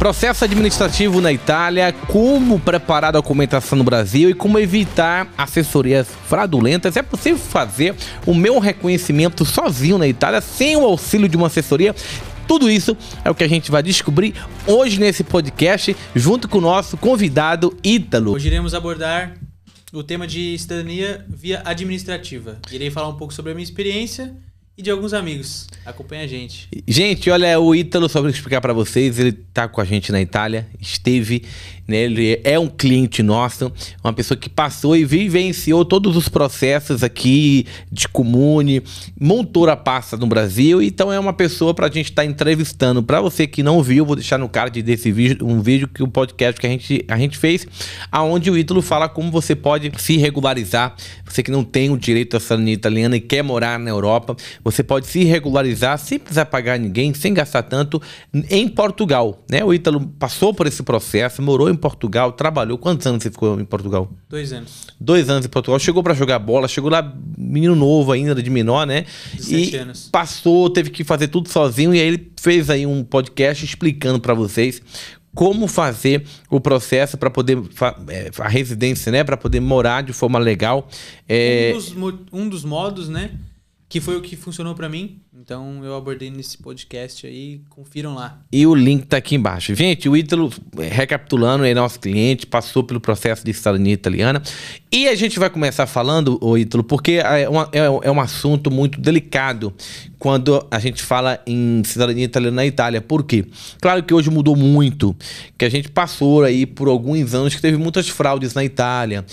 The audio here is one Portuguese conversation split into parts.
Processo administrativo na Itália, como preparar a documentação no Brasil e como evitar assessorias fraudulentas. É possível fazer o meu reconhecimento sozinho na Itália, sem o auxílio de uma assessoria? Tudo isso é o que a gente vai descobrir hoje nesse podcast, junto com o nosso convidado Ítalo. Hoje iremos abordar o tema de cidadania via administrativa. Irei falar um pouco sobre a minha experiência e de alguns amigos. Acompanha a gente. Gente, olha, o Ítalo, só para explicar para vocês, ele tá com a gente na Itália, esteve, né, ele é um cliente nosso, uma pessoa que passou e vivenciou todos os processos aqui de comune, montou a pasta no Brasil, então é uma pessoa para a gente estar entrevistando. Para você que não viu, vou deixar no card desse vídeo, um vídeo que o podcast que a gente fez, aonde o Ítalo fala como você pode se regularizar. Você que não tem o direito à cidadania italiana e quer morar na Europa, você pode se regularizar sem precisar pagar ninguém, sem gastar tanto, em Portugal, né? O Ítalo passou por esse processo, morou em Portugal, trabalhou. Quantos anos você ficou em Portugal? 2 anos. 2 anos em Portugal. Chegou para jogar bola, chegou lá menino novo ainda, de menor, né? 17 anos. Passou, teve que fazer tudo sozinho, e aí ele fez aí um podcast explicando para vocês como fazer o processo para poder a residência, né, para poder morar de forma legal. Um dos modos, né, que foi o que funcionou para mim. Então eu abordei nesse podcast aí, confiram lá. E o link tá aqui embaixo. Gente, o Ítalo, recapitulando, é nosso cliente, passou pelo processo de cidadania italiana. E a gente vai começar falando, ô Ítalo, porque é um assunto muito delicado quando a gente fala em cidadania italiana na Itália. Por quê? Claro que hoje mudou muito, que a gente passou aí por alguns anos que teve muitas fraudes na Itália,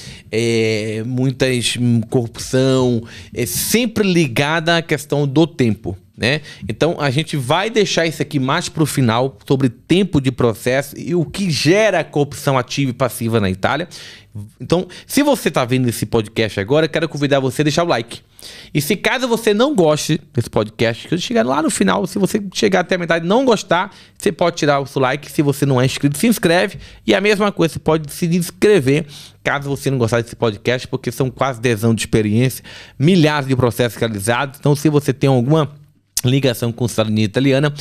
muitas corrupção, sempre ligada à questão do tempo, né? Então a gente vai deixar isso aqui mais para o final, sobre tempo de processo e o que gera corrupção ativa e passiva na Itália. Então, se você está vendo esse podcast agora, eu quero convidar você a deixar o like. E se caso você não goste desse podcast, que eu chegar lá no final, se você chegar até a metade e não gostar, você pode tirar o seu like. Se você não é inscrito, se inscreve. E a mesma coisa, você pode se inscrever caso você não gostar desse podcast, porque são quase 10 anos de experiência, milhares de processos realizados. Então, se você tem alguma ligação com cidadania italiana,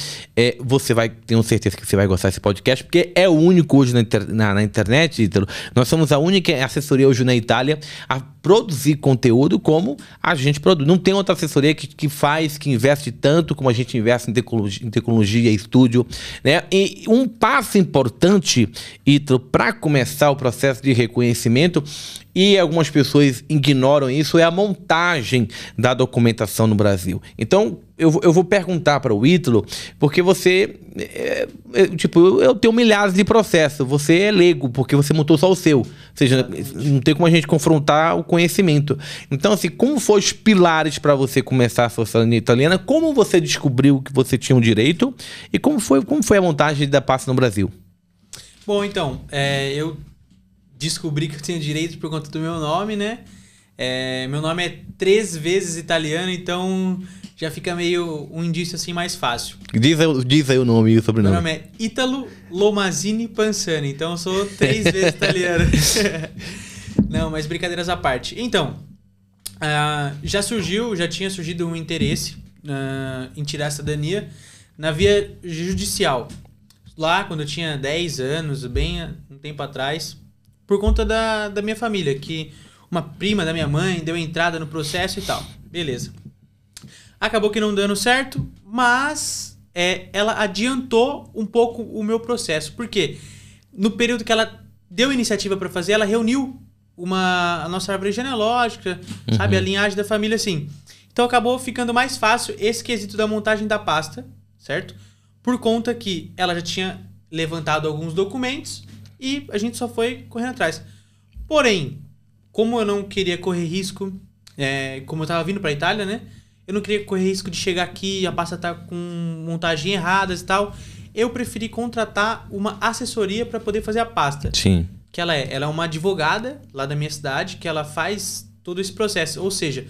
tenho certeza que você vai gostar desse podcast, porque é o único hoje na internet, Ítalo. Nós somos a única assessoria hoje na Itália a produzir conteúdo como a gente produz. Não tem outra assessoria que investe tanto como a gente investe em tecnologia e estúdio, né? E um passo importante, Ítalo, para começar o processo de reconhecimento, e algumas pessoas ignoram isso, é a montagem da documentação no Brasil. Então, eu vou perguntar para o Ítalo, porque você, eu tenho milhares de processos, você é leigo, porque você montou só o seu. Ou seja, não tem como a gente confrontar o conhecimento. Então, assim, como foram os pilares para você começar a sua cidadania italiana? Como você descobriu que você tinha um direito? E como foi a montagem da pasta no Brasil? Bom, então, eu descobri que eu tenho direito por conta do meu nome, né? Meu nome é 3 vezes italiano, então já fica meio um indício assim mais fácil. Diz aí o nome e o sobrenome. Meu nome é Ítalo Lomazini Pansani, então eu sou 3 vezes italiano. Não, mas brincadeiras à parte. Então, já tinha surgido um interesse em tirar a cidadania na via judicial. Lá, quando eu tinha 10 anos, bem um tempo atrás, por conta da minha família, que uma prima da minha mãe deu entrada no processo e tal. Beleza. Acabou que não dando certo, mas ela adiantou um pouco o meu processo. Por quê? No período que ela deu iniciativa para fazer, ela reuniu a nossa árvore genealógica, sabe? A linhagem da família, assim. Então acabou ficando mais fácil esse quesito da montagem da pasta, certo? Por conta que ela já tinha levantado alguns documentos e a gente só foi correndo atrás. Porém, como eu não queria correr risco, como eu tava vindo pra Itália, né? Eu não queria correr risco de chegar aqui e a pasta tá com montagem erradas e tal. Eu preferi contratar uma assessoria para poder fazer a pasta. Sim. Que ela é uma advogada lá da minha cidade, que ela faz todo esse processo. Ou seja,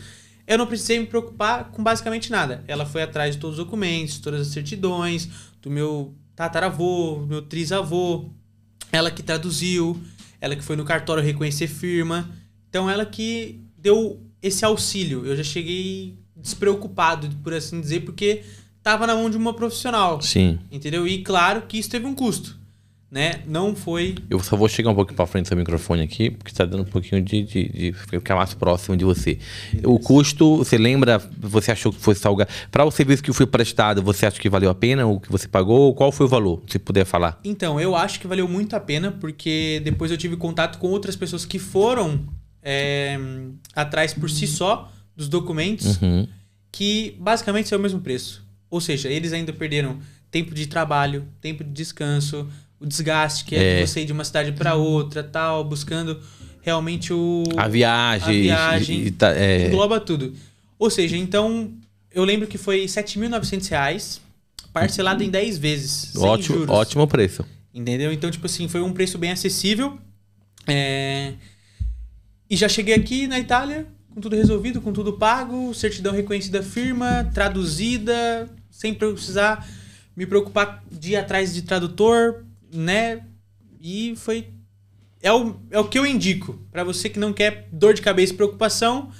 eu não precisei me preocupar com basicamente nada. Ela foi atrás de todos os documentos, todas as certidões, do meu tataravô, meu trisavô. Ela que traduziu, ela que foi no cartório reconhecer firma. Então, ela que deu esse auxílio. Eu já cheguei despreocupado, por assim dizer, porque estava na mão de uma profissional. Sim. Entendeu? E claro que isso teve um custo. né? Não foi... Eu só vou chegar um pouco para frente do seu microfone aqui, porque está dando um pouquinho de ficar mais próximo de você. Beleza. O custo, você lembra, você achou que foi salgado? Para o serviço que foi prestado, você acha que valeu a pena o que você pagou? Qual foi o valor, se puder falar? Então, eu acho que valeu muito a pena, porque depois eu tive contato com outras pessoas que foram atrás por si só dos documentos, que basicamente é o mesmo preço. Ou seja, eles ainda perderam tempo de trabalho, tempo de descanso, o desgaste que é de você ir de uma cidade para outra, tal, buscando realmente a viagem engloba tudo. Ou seja, então, eu lembro que foi R$ 7.900, parcelado em 10 vezes, sem juros. Ótimo preço. Entendeu? Então, tipo assim, foi um preço bem acessível. E já cheguei aqui na Itália, com tudo resolvido, com tudo pago, certidão reconhecida firma, traduzida, sem precisar me preocupar de ir atrás de tradutor, né? E foi... É o que eu indico. Para você que não quer dor de cabeça e preocupação,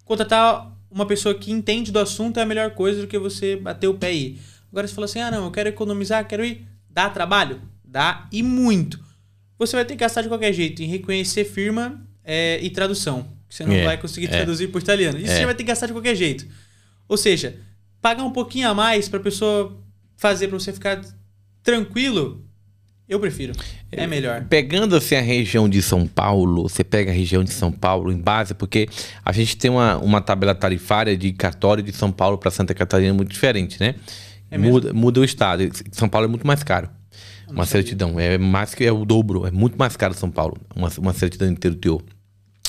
contratar uma pessoa que entende do assunto é a melhor coisa do que você bater o pé e ir. Agora você fala assim, não, eu quero economizar, quero ir. Dá trabalho? Dá, e muito. Você vai ter que gastar de qualquer jeito em reconhecer firma e tradução. Você não vai conseguir traduzir por italiano. Isso você vai ter que gastar de qualquer jeito. Ou seja, pagar um pouquinho a mais para a pessoa fazer, para você ficar tranquilo, eu prefiro. É melhor. Pegando assim a região de São Paulo, você pega a região de São Paulo em base, porque a gente tem uma tabela tarifária de cartório de São Paulo para Santa Catarina muito diferente, né? Muda o estado. São Paulo é muito mais caro. Uma certidão. É o dobro. É muito mais caro São Paulo. Uma certidão interior.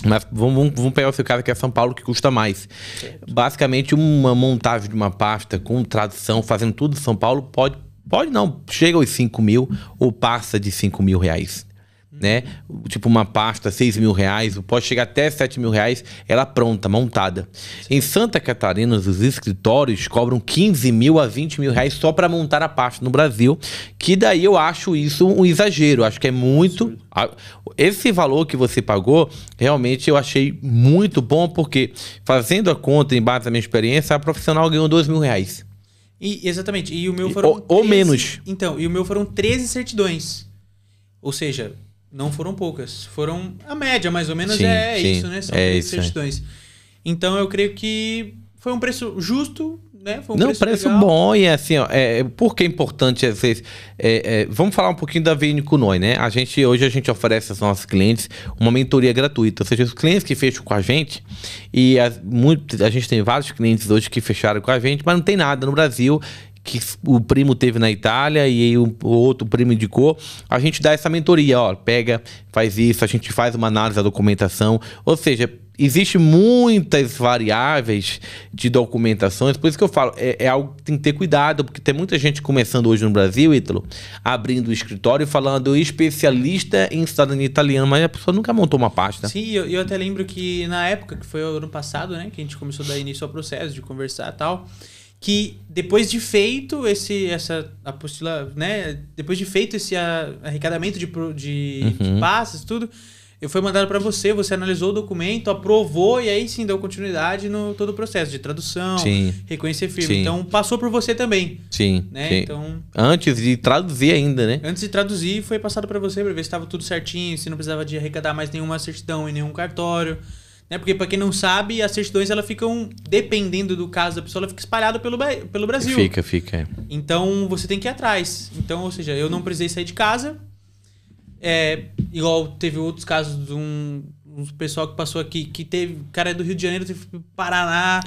Mas vamos pegar o seu caso que é São Paulo, que custa mais. Certo. Basicamente, uma montagem de uma pasta com tradução, fazendo tudo em São Paulo, pode não, chega aos 5 mil ou passa de 5 mil reais. Né? Tipo uma pasta, 6 mil reais, pode chegar até 7 mil reais, ela pronta, montada. Sim. Em Santa Catarina, os escritórios cobram 15 mil a 20 mil reais só para montar a pasta no Brasil, que daí eu acho isso um exagero, acho que é muito... Esse valor que você pagou, realmente eu achei muito bom, porque fazendo a conta em base da minha experiência, a profissional ganhou 2 mil reais. Exatamente, e o meu foram... Ou menos. Então, e o meu foram 13 certidões, ou seja... Não foram poucas. Foram a média, mais ou menos, sim. Isso, né? São 13 certidões. Então, eu creio que foi um preço justo, né? Foi um preço legal. Bom. E assim, ó, por que é importante às vezes... vamos falar um pouquinho da VN Kunoi, né? Hoje a gente oferece aos nossos clientes uma mentoria gratuita. Ou seja, os clientes que fecham com a gente, e a gente tem vários clientes hoje que fecharam com a gente, mas não tem nada no Brasil... que o primo teve na Itália e o outro primo indicou, a gente dá essa mentoria, ó, pega, faz isso, a gente faz uma análise da documentação, ou seja, existe muitas variáveis de documentações, por isso que eu falo, é algo que tem que ter cuidado, porque tem muita gente começando hoje no Brasil, Ítalo, abrindo o escritório e falando especialista em cidadania italiana, mas a pessoa nunca montou uma pasta. Sim, eu até lembro que na época, que foi o ano passado, né, que a gente começou a dar início ao processo de conversar e tal, que depois de feito essa apostila, né? Depois de feito esse arrecadamento de pastas, tudo, eu fui mandado para você analisou o documento, aprovou e aí sim deu continuidade no todo o processo de tradução, reconhecer firma. Sim. Então passou por você também. Sim. Né? Sim. Então, antes de traduzir ainda, né? Antes de traduzir, foi passado para você para ver se estava tudo certinho, se não precisava de arrecadar mais nenhuma certidão e nenhum cartório. Né? Porque, para quem não sabe, as certidões, elas ficam, dependendo do caso da pessoa, ela fica espalhada pelo Brasil. Fica. Então, você tem que ir atrás. Então, ou seja, eu não precisei sair de casa. Igual teve outros casos de um pessoal que passou aqui, que teve... O cara é do Rio de Janeiro, teve pro Paraná.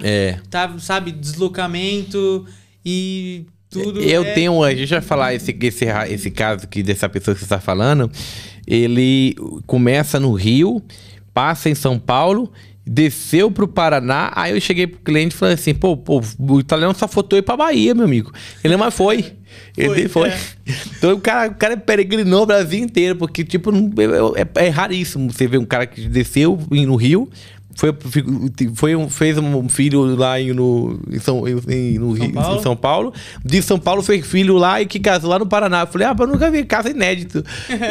Tá, sabe, deslocamento e tudo. A gente vai falar esse caso aqui dessa pessoa que você está falando. Ele começa no Rio... Passa em São Paulo, desceu pro Paraná, aí eu cheguei pro cliente e falei assim, pô, o italiano só faltou ir pra Bahia, meu amigo. Ele não foi. Ele foi. Então o cara peregrinou o Brasil inteiro, porque tipo, é raríssimo você ver um cara que desceu no Rio, fez um filho lá em São Paulo. De São Paulo fez filho lá e que casou lá no Paraná. Eu falei, eu nunca vi caso inédito.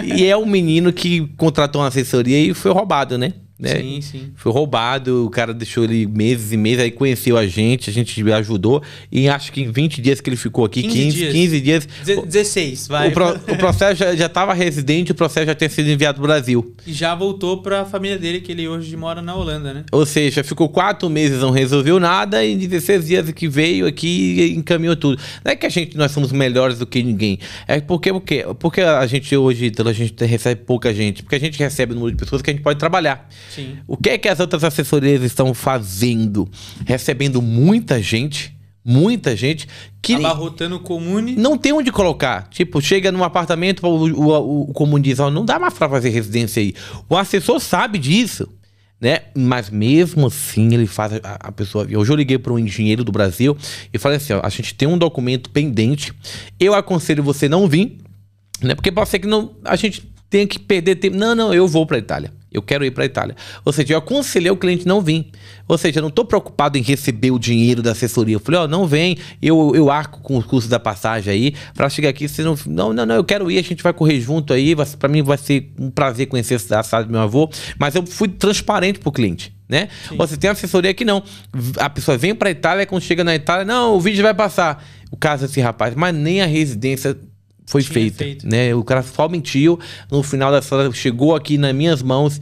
E é um menino que contratou uma assessoria e foi roubado, né? né? Sim, sim. Foi roubado, o cara deixou ele meses e meses, aí conheceu a gente ajudou, e acho que em 20 dias que ele ficou aqui, 15 dias... 16, vai. O processo já estava residente, o processo já tinha sido enviado para o Brasil. E já voltou para a família dele, que ele hoje mora na Holanda, né? Ou seja, ficou 4 meses, não resolveu nada, e em 16 dias que veio aqui e encaminhou tudo. Não é que nós somos melhores do que ninguém, é porque a gente hoje, a gente recebe pouca gente, porque a gente recebe o número de pessoas que a gente pode trabalhar. Sim. O que é que as outras assessorias estão fazendo? Recebendo muita gente que abarrotando o comune. não tem onde colocar. Tipo, chega num apartamento, o comune diz, não dá mais para fazer residência aí. O assessor sabe disso, né? Mas mesmo assim ele faz a pessoa... Hoje eu liguei para um engenheiro do Brasil e falei assim, a gente tem um documento pendente, eu aconselho você não vir, né? Porque pode ser que a gente tenha que perder tempo. Não, eu vou para a Itália. Eu quero ir para a Itália. Ou seja, eu aconselhei o cliente não vir. Ou seja, eu não estou preocupado em receber o dinheiro da assessoria. Eu falei, não vem, eu arco com os custos da passagem aí, para chegar aqui, você não, eu quero ir, a gente vai correr junto aí, para mim vai ser um prazer conhecer a cidade do meu avô, mas eu fui transparente para o cliente, né? Você tem assessoria que não. A pessoa vem para a Itália, quando chega na Itália, não, o vídeo vai passar. O caso desse rapaz, mas nem a residência foi feita, né? O cara só mentiu, no final da história chegou aqui nas minhas mãos,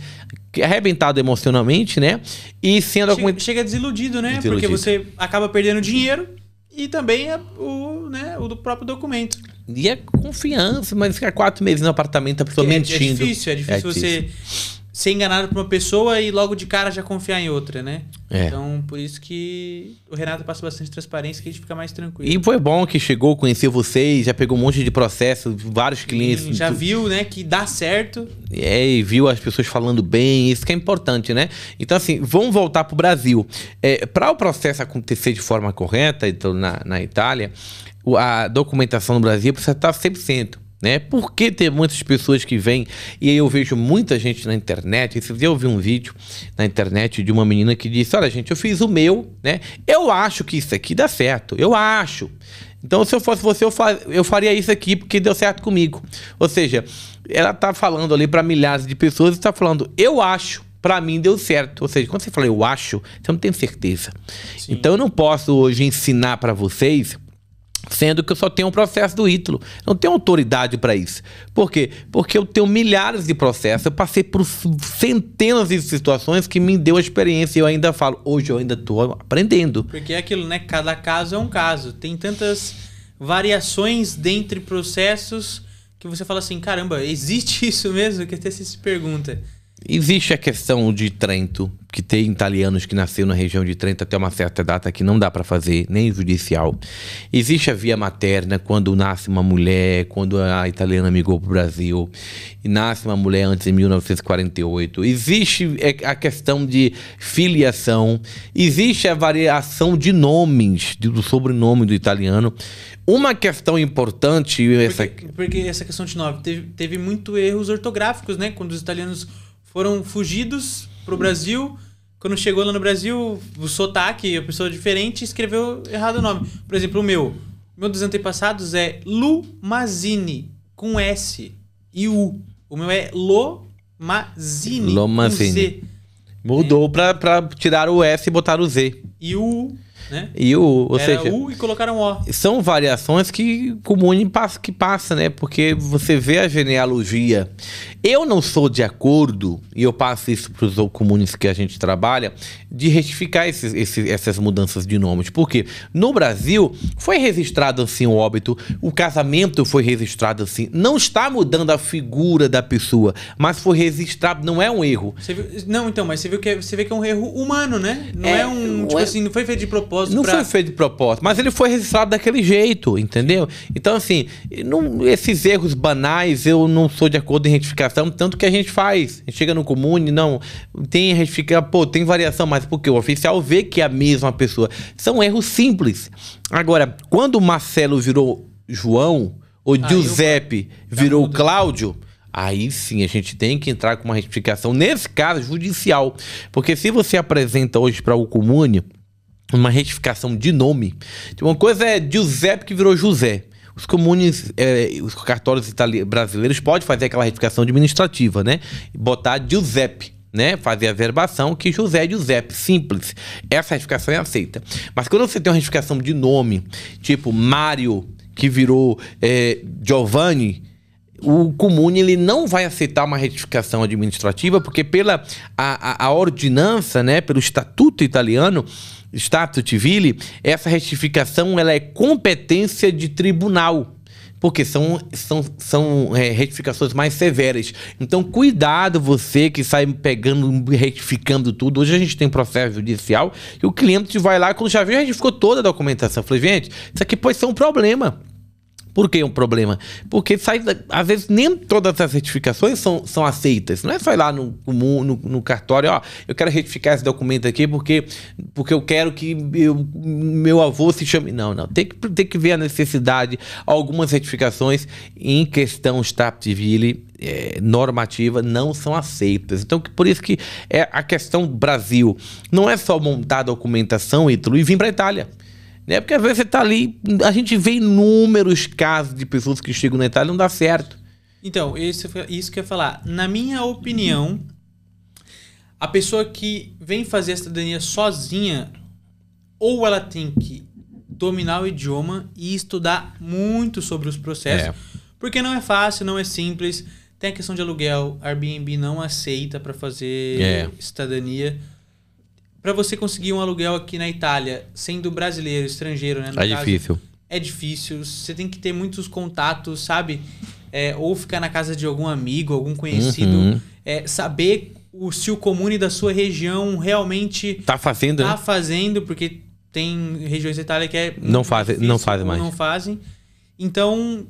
arrebentado emocionalmente, né? E sendo chega desiludido, né? Porque você acaba perdendo dinheiro e também o do próprio documento. E é confiança, mas ficar 4 meses no apartamento, a pessoa mentindo. É difícil você ser enganado por uma pessoa e logo de cara já confiar em outra, né? Então, por isso que o Renato passa bastante transparência, que a gente fica mais tranquilo. E foi bom que chegou, conheceu vocês, já pegou um monte de processo, vários clientes. Já viu, né, que dá certo. E viu as pessoas falando bem, isso que é importante, né? Então, assim, vamos voltar para o Brasil. Para o processo acontecer de forma correta, então, na Itália, a documentação no Brasil precisa estar 100%. Né? Porque tem muitas pessoas que vêm, e aí eu vejo muita gente na internet. Esse dia eu vi um vídeo na internet de uma menina que disse, olha gente, eu fiz o meu, né? Eu acho que isso aqui dá certo, eu acho. Então se eu fosse você, eu faria isso aqui porque deu certo comigo. Ou seja, ela tá falando ali para milhares de pessoas e está falando, eu acho. Pra mim deu certo. Ou seja, quando você fala eu acho, você não tem certeza. Sim. Então eu não posso hoje ensinar para vocês, sendo que eu só tenho um processo do Ítalo. Não tenho autoridade para isso. Por quê? Porque eu tenho milhares de processos. Eu passei por centenas de situações que me deu a experiência. E eu ainda falo, hoje eu ainda estou aprendendo. Porque é aquilo, né? Cada caso é um caso. Tem tantas variações dentre processos que você fala assim, caramba, existe isso mesmo? Que até você se pergunta. Existe a questão de Trento, que tem italianos que nasceram na região de Trento até uma certa data que não dá para fazer, nem judicial. Existe a via materna, quando nasce uma mulher, quando a italiana migrou para o Brasil, e nasce uma mulher antes de 1948. Existe a questão de filiação, existe a variação de nomes, do sobrenome do italiano. Uma questão importante... Porque essa questão de nome, teve muito erros ortográficos, né? Quando os italianos foram fugidos pro Brasil, quando chegou lá no Brasil, o sotaque, a pessoa diferente, escreveu errado o nome. Por exemplo, o meu dos antepassados é Lumazini, com S e U. O meu é Lomazini, com Z. Mudou pra tirar o S e botar o Z. E o U, né? Ou era seja, U e colocaram O. São variações que comune passa, né? Porque você vê a genealogia. Eu não sou de acordo, e eu passo isso para os comunes que a gente trabalha, de retificar essas mudanças de nomes. Porque no Brasil foi registrado assim o óbito, o casamento foi registrado assim. Não está mudando a figura da pessoa, mas foi registrado, não é um erro. Mas você vê que é um erro humano, né? Não é um, tipo assim, não foi feito de propósito. Não foi feito de propósito, mas ele foi registrado daquele jeito, entendeu? Então, assim, esses erros banais, eu não sou de acordo em retificação, tanto que a gente faz. A gente chega no comune, não, tem retificar, tem variação, mas porque o oficial vê que é a mesma pessoa. São erros simples. Agora, quando o Marcelo virou João, ou Giuseppe virou Cláudio, aí sim a gente tem que entrar com uma retificação, nesse caso, judicial. Porque se você apresenta hoje para o comune uma retificação de nome, uma coisa é Giuseppe que virou José. Os comunes, os cartórios brasileiros podem fazer aquela retificação administrativa, né? E botar Giuseppe, né, fazer a verbação que José é Giuseppe, simples. Essa retificação é aceita. Mas quando você tem uma retificação de nome, tipo Mário, que virou Giovanni, o comune ele não vai aceitar uma retificação administrativa, porque pela a ordinança, né, pelo Estatuto Italiano, Stato Civile, essa retificação ela é competência de tribunal. Porque são retificações mais severas. Então, cuidado você que sai pegando, retificando tudo. Hoje a gente tem processo judicial e o cliente vai lá, quando já viu, retificou toda a documentação. Eu falei, gente, isso aqui pode ser um problema. Por que um problema? Porque às vezes nem todas as retificações são aceitas. Não é só ir lá no cartório, ó, eu quero retificar esse documento aqui porque eu quero que meu avô se chame. Não. Tem que ver a necessidade. Algumas retificações em questão Stato Civile normativa não são aceitas. Então, por isso que a questão do Brasil não é só montar a documentação, Ítalo, e vir para a Itália. Porque às vezes você tá ali, a gente vê inúmeros casos de pessoas que chegam na Itália e não dá certo. Então, isso que eu ia falar. Na minha opinião, a pessoa que vem fazer a cidadania sozinha, ou ela tem que dominar o idioma e estudar muito sobre os processos, porque não é fácil, não é simples. Tem a questão de aluguel, Airbnb não aceita para fazer cidadania. Para você conseguir um aluguel aqui na Itália, sendo brasileiro, estrangeiro, né? No caso, difícil. É difícil. Você tem que ter muitos contatos, sabe? Ou ficar na casa de algum amigo, algum conhecido. Saber se o comune da sua região realmente tá fazendo, tá fazendo, porque tem regiões da Itália que não fazem mais. Não fazem. Então,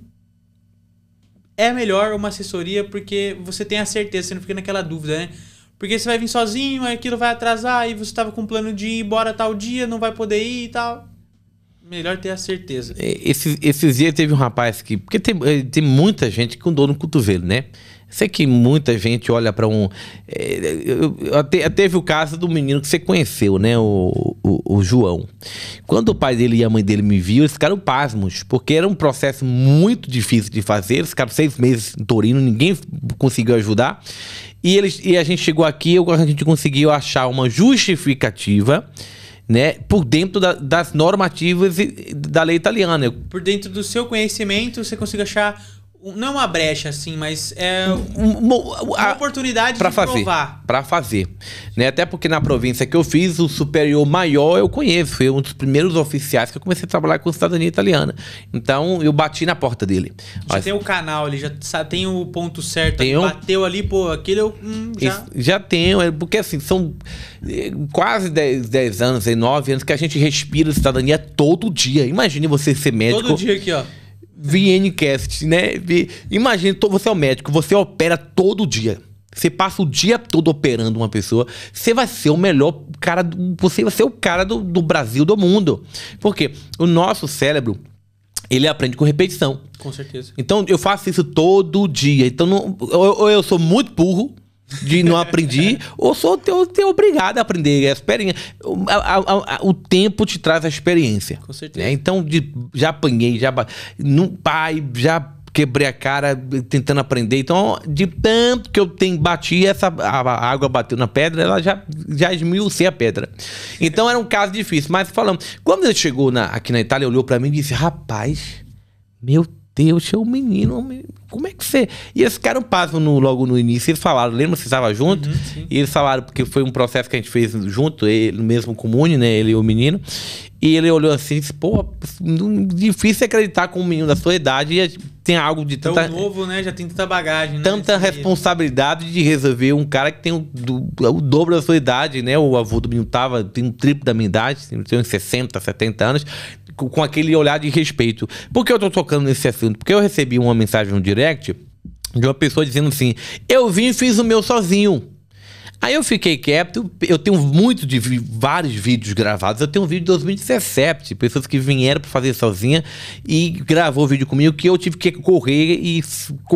é melhor uma assessoria, porque você tem a certeza, você não fica naquela dúvida, né? Porque você vai vir sozinho, aí aquilo vai atrasar, aí você estava com plano de ir embora tal dia, não vai poder ir e tal. Melhor ter a certeza. Esses dias teve um rapaz que... Porque tem muita gente com dor no cotovelo, né? Sei que muita gente olha para um... teve o caso do menino que você conheceu, né? O João. Quando o pai dele e a mãe dele me viram, eles ficaram pasmos, porque era um processo muito difícil de fazer. Eles ficaram 6 meses em Torino, ninguém conseguiu ajudar. E a gente chegou aqui, a gente conseguiu achar uma justificativa, né, por dentro das normativas da lei italiana. Por dentro do seu conhecimento, você consegue achar, não uma brecha assim, mas uma oportunidade de provar. Para fazer. Né? Até porque na província que eu fiz, o superior maior eu conheço. Foi um dos primeiros oficiais que eu comecei a trabalhar com cidadania italiana. Então, eu bati na porta dele. Já tem o canal ali, já tem o ponto certo. Bateu ali, pô, aquele eu... Já tenho, porque assim, são quase 10 anos, 9 anos que a gente respira cidadania todo dia. Imagine você ser médico. Todo dia aqui, ó. VNcast, né? Imagina, você é um médico, você opera todo dia. Você passa o dia todo operando uma pessoa. Você vai ser o melhor cara, você vai ser o cara do Brasil, do mundo. Por quê? O nosso cérebro, ele aprende com repetição. Com certeza. Então, eu faço isso todo dia. Então, ou eu sou muito burro de não aprendi, ou tenho obrigado a aprender. A experiência, o tempo te traz a experiência. Com certeza. Né? Então, já apanhei, já quebrei a cara tentando aprender. Então, de tanto que eu bati, a água bateu na pedra, ela já esmiucei a pedra. Então, era um caso difícil. Mas falando, quando ele chegou aqui na Itália, olhou pra mim e disse, rapaz, meu Deus, você é um menino, como é que você... E eles ficaram pasmos logo no início, eles falaram, lembra que você estava junto? E eles falaram, porque foi um processo que a gente fez junto, ele no mesmo comune, né, ele e o menino, e ele olhou assim e disse, pô, difícil acreditar com um menino da sua idade e tem algo de tão novo, né, já tem tanta bagagem, né? Tanta responsabilidade de resolver um cara que tem o dobro da sua idade, né, o avô do menino tem um triplo da minha idade, tem uns 60, 70 anos, com aquele olhar de respeito. Por que eu tô tocando nesse assunto? Porque eu recebi uma mensagem no direct de uma pessoa dizendo assim, eu vim e fiz o meu sozinho. Aí eu fiquei quieto, eu tenho vários vídeos gravados, eu tenho um vídeo de 2017, pessoas que vieram para fazer sozinha e gravou o vídeo comigo que eu tive que correr e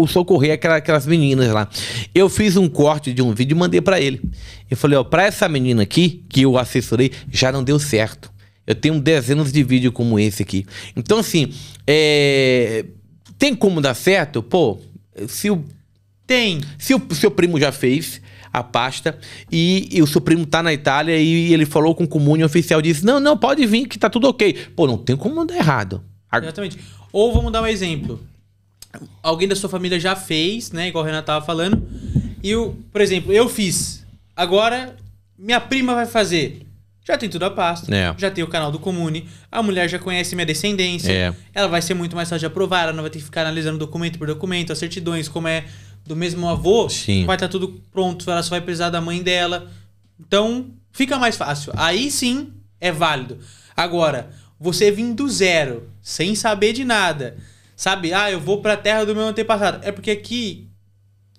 socorrer aquelas meninas lá. Eu fiz um corte de um vídeo e mandei para ele. Eu falei, ó, para essa menina aqui, que eu assessorei, já não deu certo. Eu tenho dezenas de vídeos como esse aqui. Então, assim, tem como dar certo? Pô, se o seu primo já fez, a pasta, e o seu primo tá na Itália e ele falou com o comune, o oficial disse, não, pode vir que tá tudo ok. Pô, não tem como mandar errado. Exatamente. Ou vamos dar um exemplo. Alguém da sua família já fez, né? Igual o Renato tava falando. E, por exemplo, eu fiz. Agora, minha prima vai fazer. Já tem tudo a pasta. Já tem o canal do comune. A mulher já conhece minha descendência. Ela vai ser muito mais fácil de aprovar. Ela não vai ter que ficar analisando documento por documento. As certidões, como é do mesmo avô, vai estar tudo pronto. Ela só vai precisar da mãe dela. Então, fica mais fácil. Aí sim, é válido. Agora, você vir do zero, sem saber de nada, sabe? Eu vou pra terra do meu antepassado. É porque aqui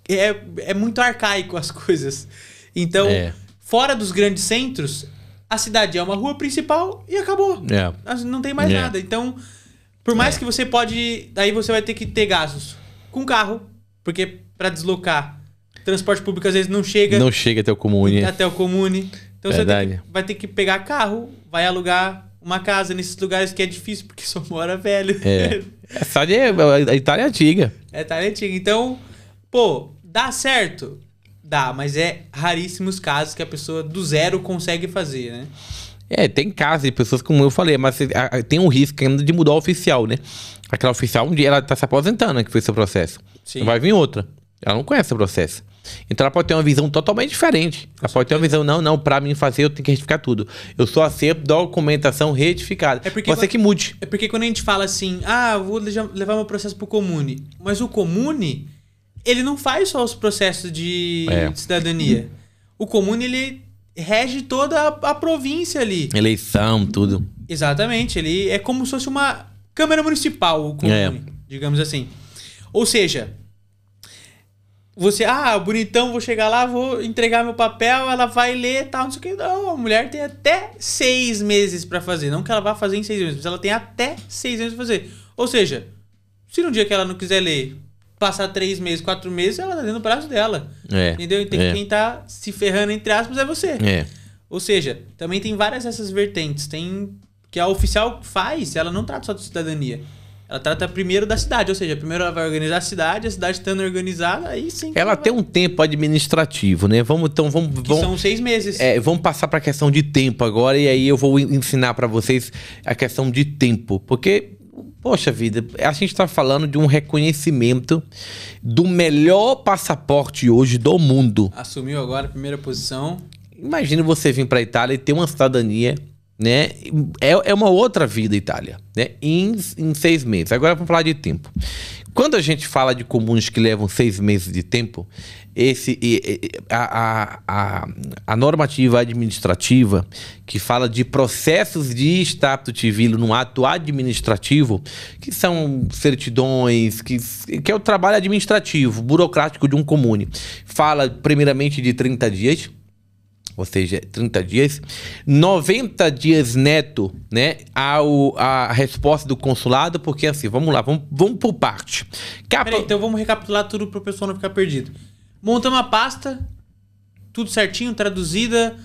é muito arcaico as coisas. Então, fora dos grandes centros, a cidade é uma rua principal e acabou. Não tem mais nada. Então, por mais que você pode... Daí você vai ter que ter gastos com carro, porque pra deslocar, transporte público às vezes não chega. Não chega até o comune. Então você vai ter que pegar carro, vai alugar uma casa nesses lugares que é difícil, porque só mora velho. A Itália é antiga. É Itália antiga. Então, pô, dá certo? Dá, mas é raríssimos casos que a pessoa do zero consegue fazer, né? Tem casos de pessoas, como eu falei, mas tem um risco ainda de mudar o oficial, né? Aquela oficial, um dia ela tá se aposentando, né, que foi esse processo. Vai vir outra. Ela não conhece o processo. Então ela pode ter uma visão totalmente diferente. Ela pode ter uma visão, não, pra mim fazer eu tenho que retificar tudo. Eu só aceito documentação retificada. Pode ser que mude. É porque quando a gente fala assim, vou levar meu processo pro comune. Mas o comune, ele não faz só os processos de cidadania. O comune, ele rege toda a província ali. Eleição, tudo. Exatamente. Ele é como se fosse uma Câmara Municipal, o comune, digamos assim. Ou seja... Você, bonitão, vou chegar lá, vou entregar meu papel, ela vai ler e tal, não sei o que. Não, a mulher tem até 6 meses pra fazer. Não que ela vá fazer em 6 meses, mas ela tem até 6 meses pra fazer. Ou seja, se no dia que ela não quiser ler, passar 3 meses, 4 meses, ela tá dentro do braço dela. Entendeu? E quem tá se ferrando, entre aspas, é você. Ou seja, também tem várias dessas vertentes. Tem que a oficial faz, ela não trata só de cidadania. Ela trata primeiro da cidade, ou seja, primeiro ela vai organizar a cidade estando organizada, aí sim... Ela tem um tempo administrativo, né? Vamos são 6 meses. Vamos passar para a questão de tempo agora, e aí eu vou ensinar para vocês a questão de tempo. Porque, poxa vida, a gente está falando de um reconhecimento do melhor passaporte hoje do mundo. Assumiu agora a primeira posição. Imagina você vir para a Itália e ter uma cidadania... né? É uma outra vida, Itália, né? Em 6 meses. Agora vamos falar de tempo. Quando a gente fala de comunes que levam 6 meses de tempo, a normativa administrativa que fala de processos de status civil no ato administrativo, que são certidões, que é o trabalho administrativo, burocrático de um comune, fala primeiramente de 30 dias. Ou seja, 30 dias, 90 dias neto, né, a resposta do consulado, porque assim, vamos lá, vamos por parte. Peraí, então vamos recapitular tudo para o pessoal não ficar perdido. Montamos uma pasta, tudo certinho, traduzida,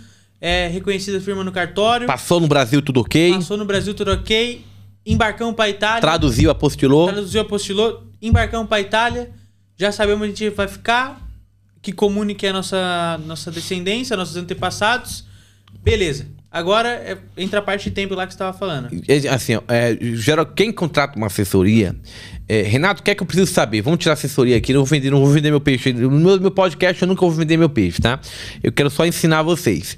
reconhecida firma no cartório. Passou no Brasil, tudo ok. Embarcamos para Itália. Traduziu, apostilou, embarcamos para Itália, já sabemos onde a gente vai ficar. Que comune que é a nossa descendência, nossos antepassados. Beleza. Agora entra a parte de tempo lá que você estava falando. Assim, quem contrata uma assessoria... Renato, o que é que eu preciso saber? Vamos tirar a assessoria aqui, não vou vender meu peixe. No meu podcast eu nunca vou vender meu peixe, tá? Eu quero só ensinar vocês.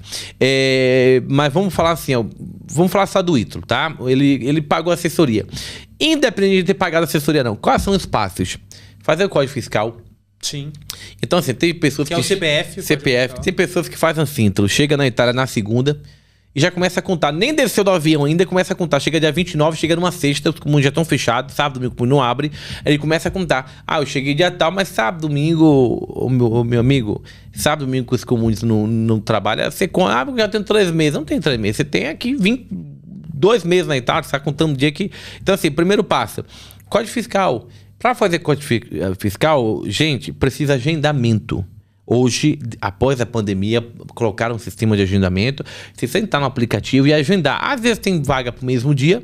Mas vamos falar assim, vamos falar só do Ítalo, tá? Ele pagou a assessoria. Independente de ter pagado a assessoria, não. Quais são os passos? Fazer o código fiscal. Sim. Então, assim, tem pessoas que... é o CPF. Tem pessoas que fazem assim, então, chega na Itália na segunda e já começa a contar. Nem desceu do avião ainda, começa a contar. Chega dia 29, chega numa sexta, os comuns já estão fechados, sábado, domingo, o comune não abre. Aí ele começa a contar. Eu cheguei dia tal, mas sábado, domingo, o meu amigo, sábado, domingo que os comuns não trabalham, você conta, já tem 3 meses. Não tem 3 meses, você tem aqui 2 meses na Itália, você está contando o dia que... Então, assim, primeiro passo, código fiscal. Para fazer código fiscal, gente, precisa agendamento. Hoje, após a pandemia, colocaram um sistema de agendamento. Você sentar no aplicativo e agendar. Às vezes tem vaga para o mesmo dia,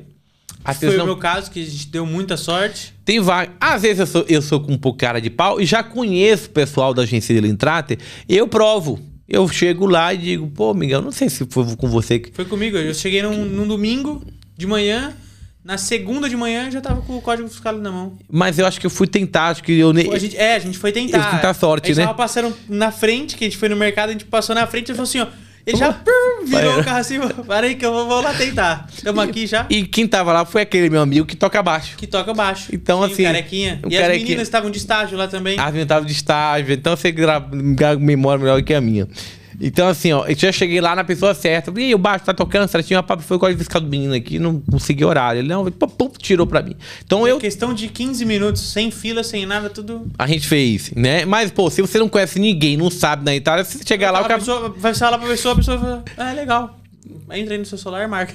Foi o meu caso, que a gente deu muita sorte. Tem vaga. Às vezes eu sou com um pouco cara de pau e já conheço o pessoal da agência de Lintrater, eu provo. Eu chego lá e digo, pô, Miguel, não sei se foi com você. Foi comigo. Eu cheguei num domingo de manhã, na segunda de manhã já tava com o código fiscal na mão. Mas eu acho que eu fui tentar, acho que eu nem... A gente foi tentar. Eu fui tentar sorte, né? A gente né? tava passando na frente, que a gente foi no mercado, a gente passou na frente e falou assim, ó... Ele já virou o carro assim, para aí que eu vou lá tentar. Estamos aqui já. E quem tava lá foi aquele meu amigo que toca baixo. Que toca baixo. Então, sim, assim... carequinha. E as meninas estavam de estágio lá também. As meninas estavam de estágio. Então você memória melhor que a minha. Então, assim, ó, eu já cheguei lá na pessoa certa. E o baixo tá tocando certinho. Rapaz, foi o código fiscal do menino aqui, não consegui horário. Ele não, pum, tirou pra mim. Então eu. Questão de 15 minutos, sem fila, sem nada, tudo. A gente fez, né? Mas, pô, se você não conhece ninguém, não sabe na Itália, se você chegar lá, o cara. Vai falar pra pessoa, a pessoa fala, ah, legal. Entra aí no seu celular, marca.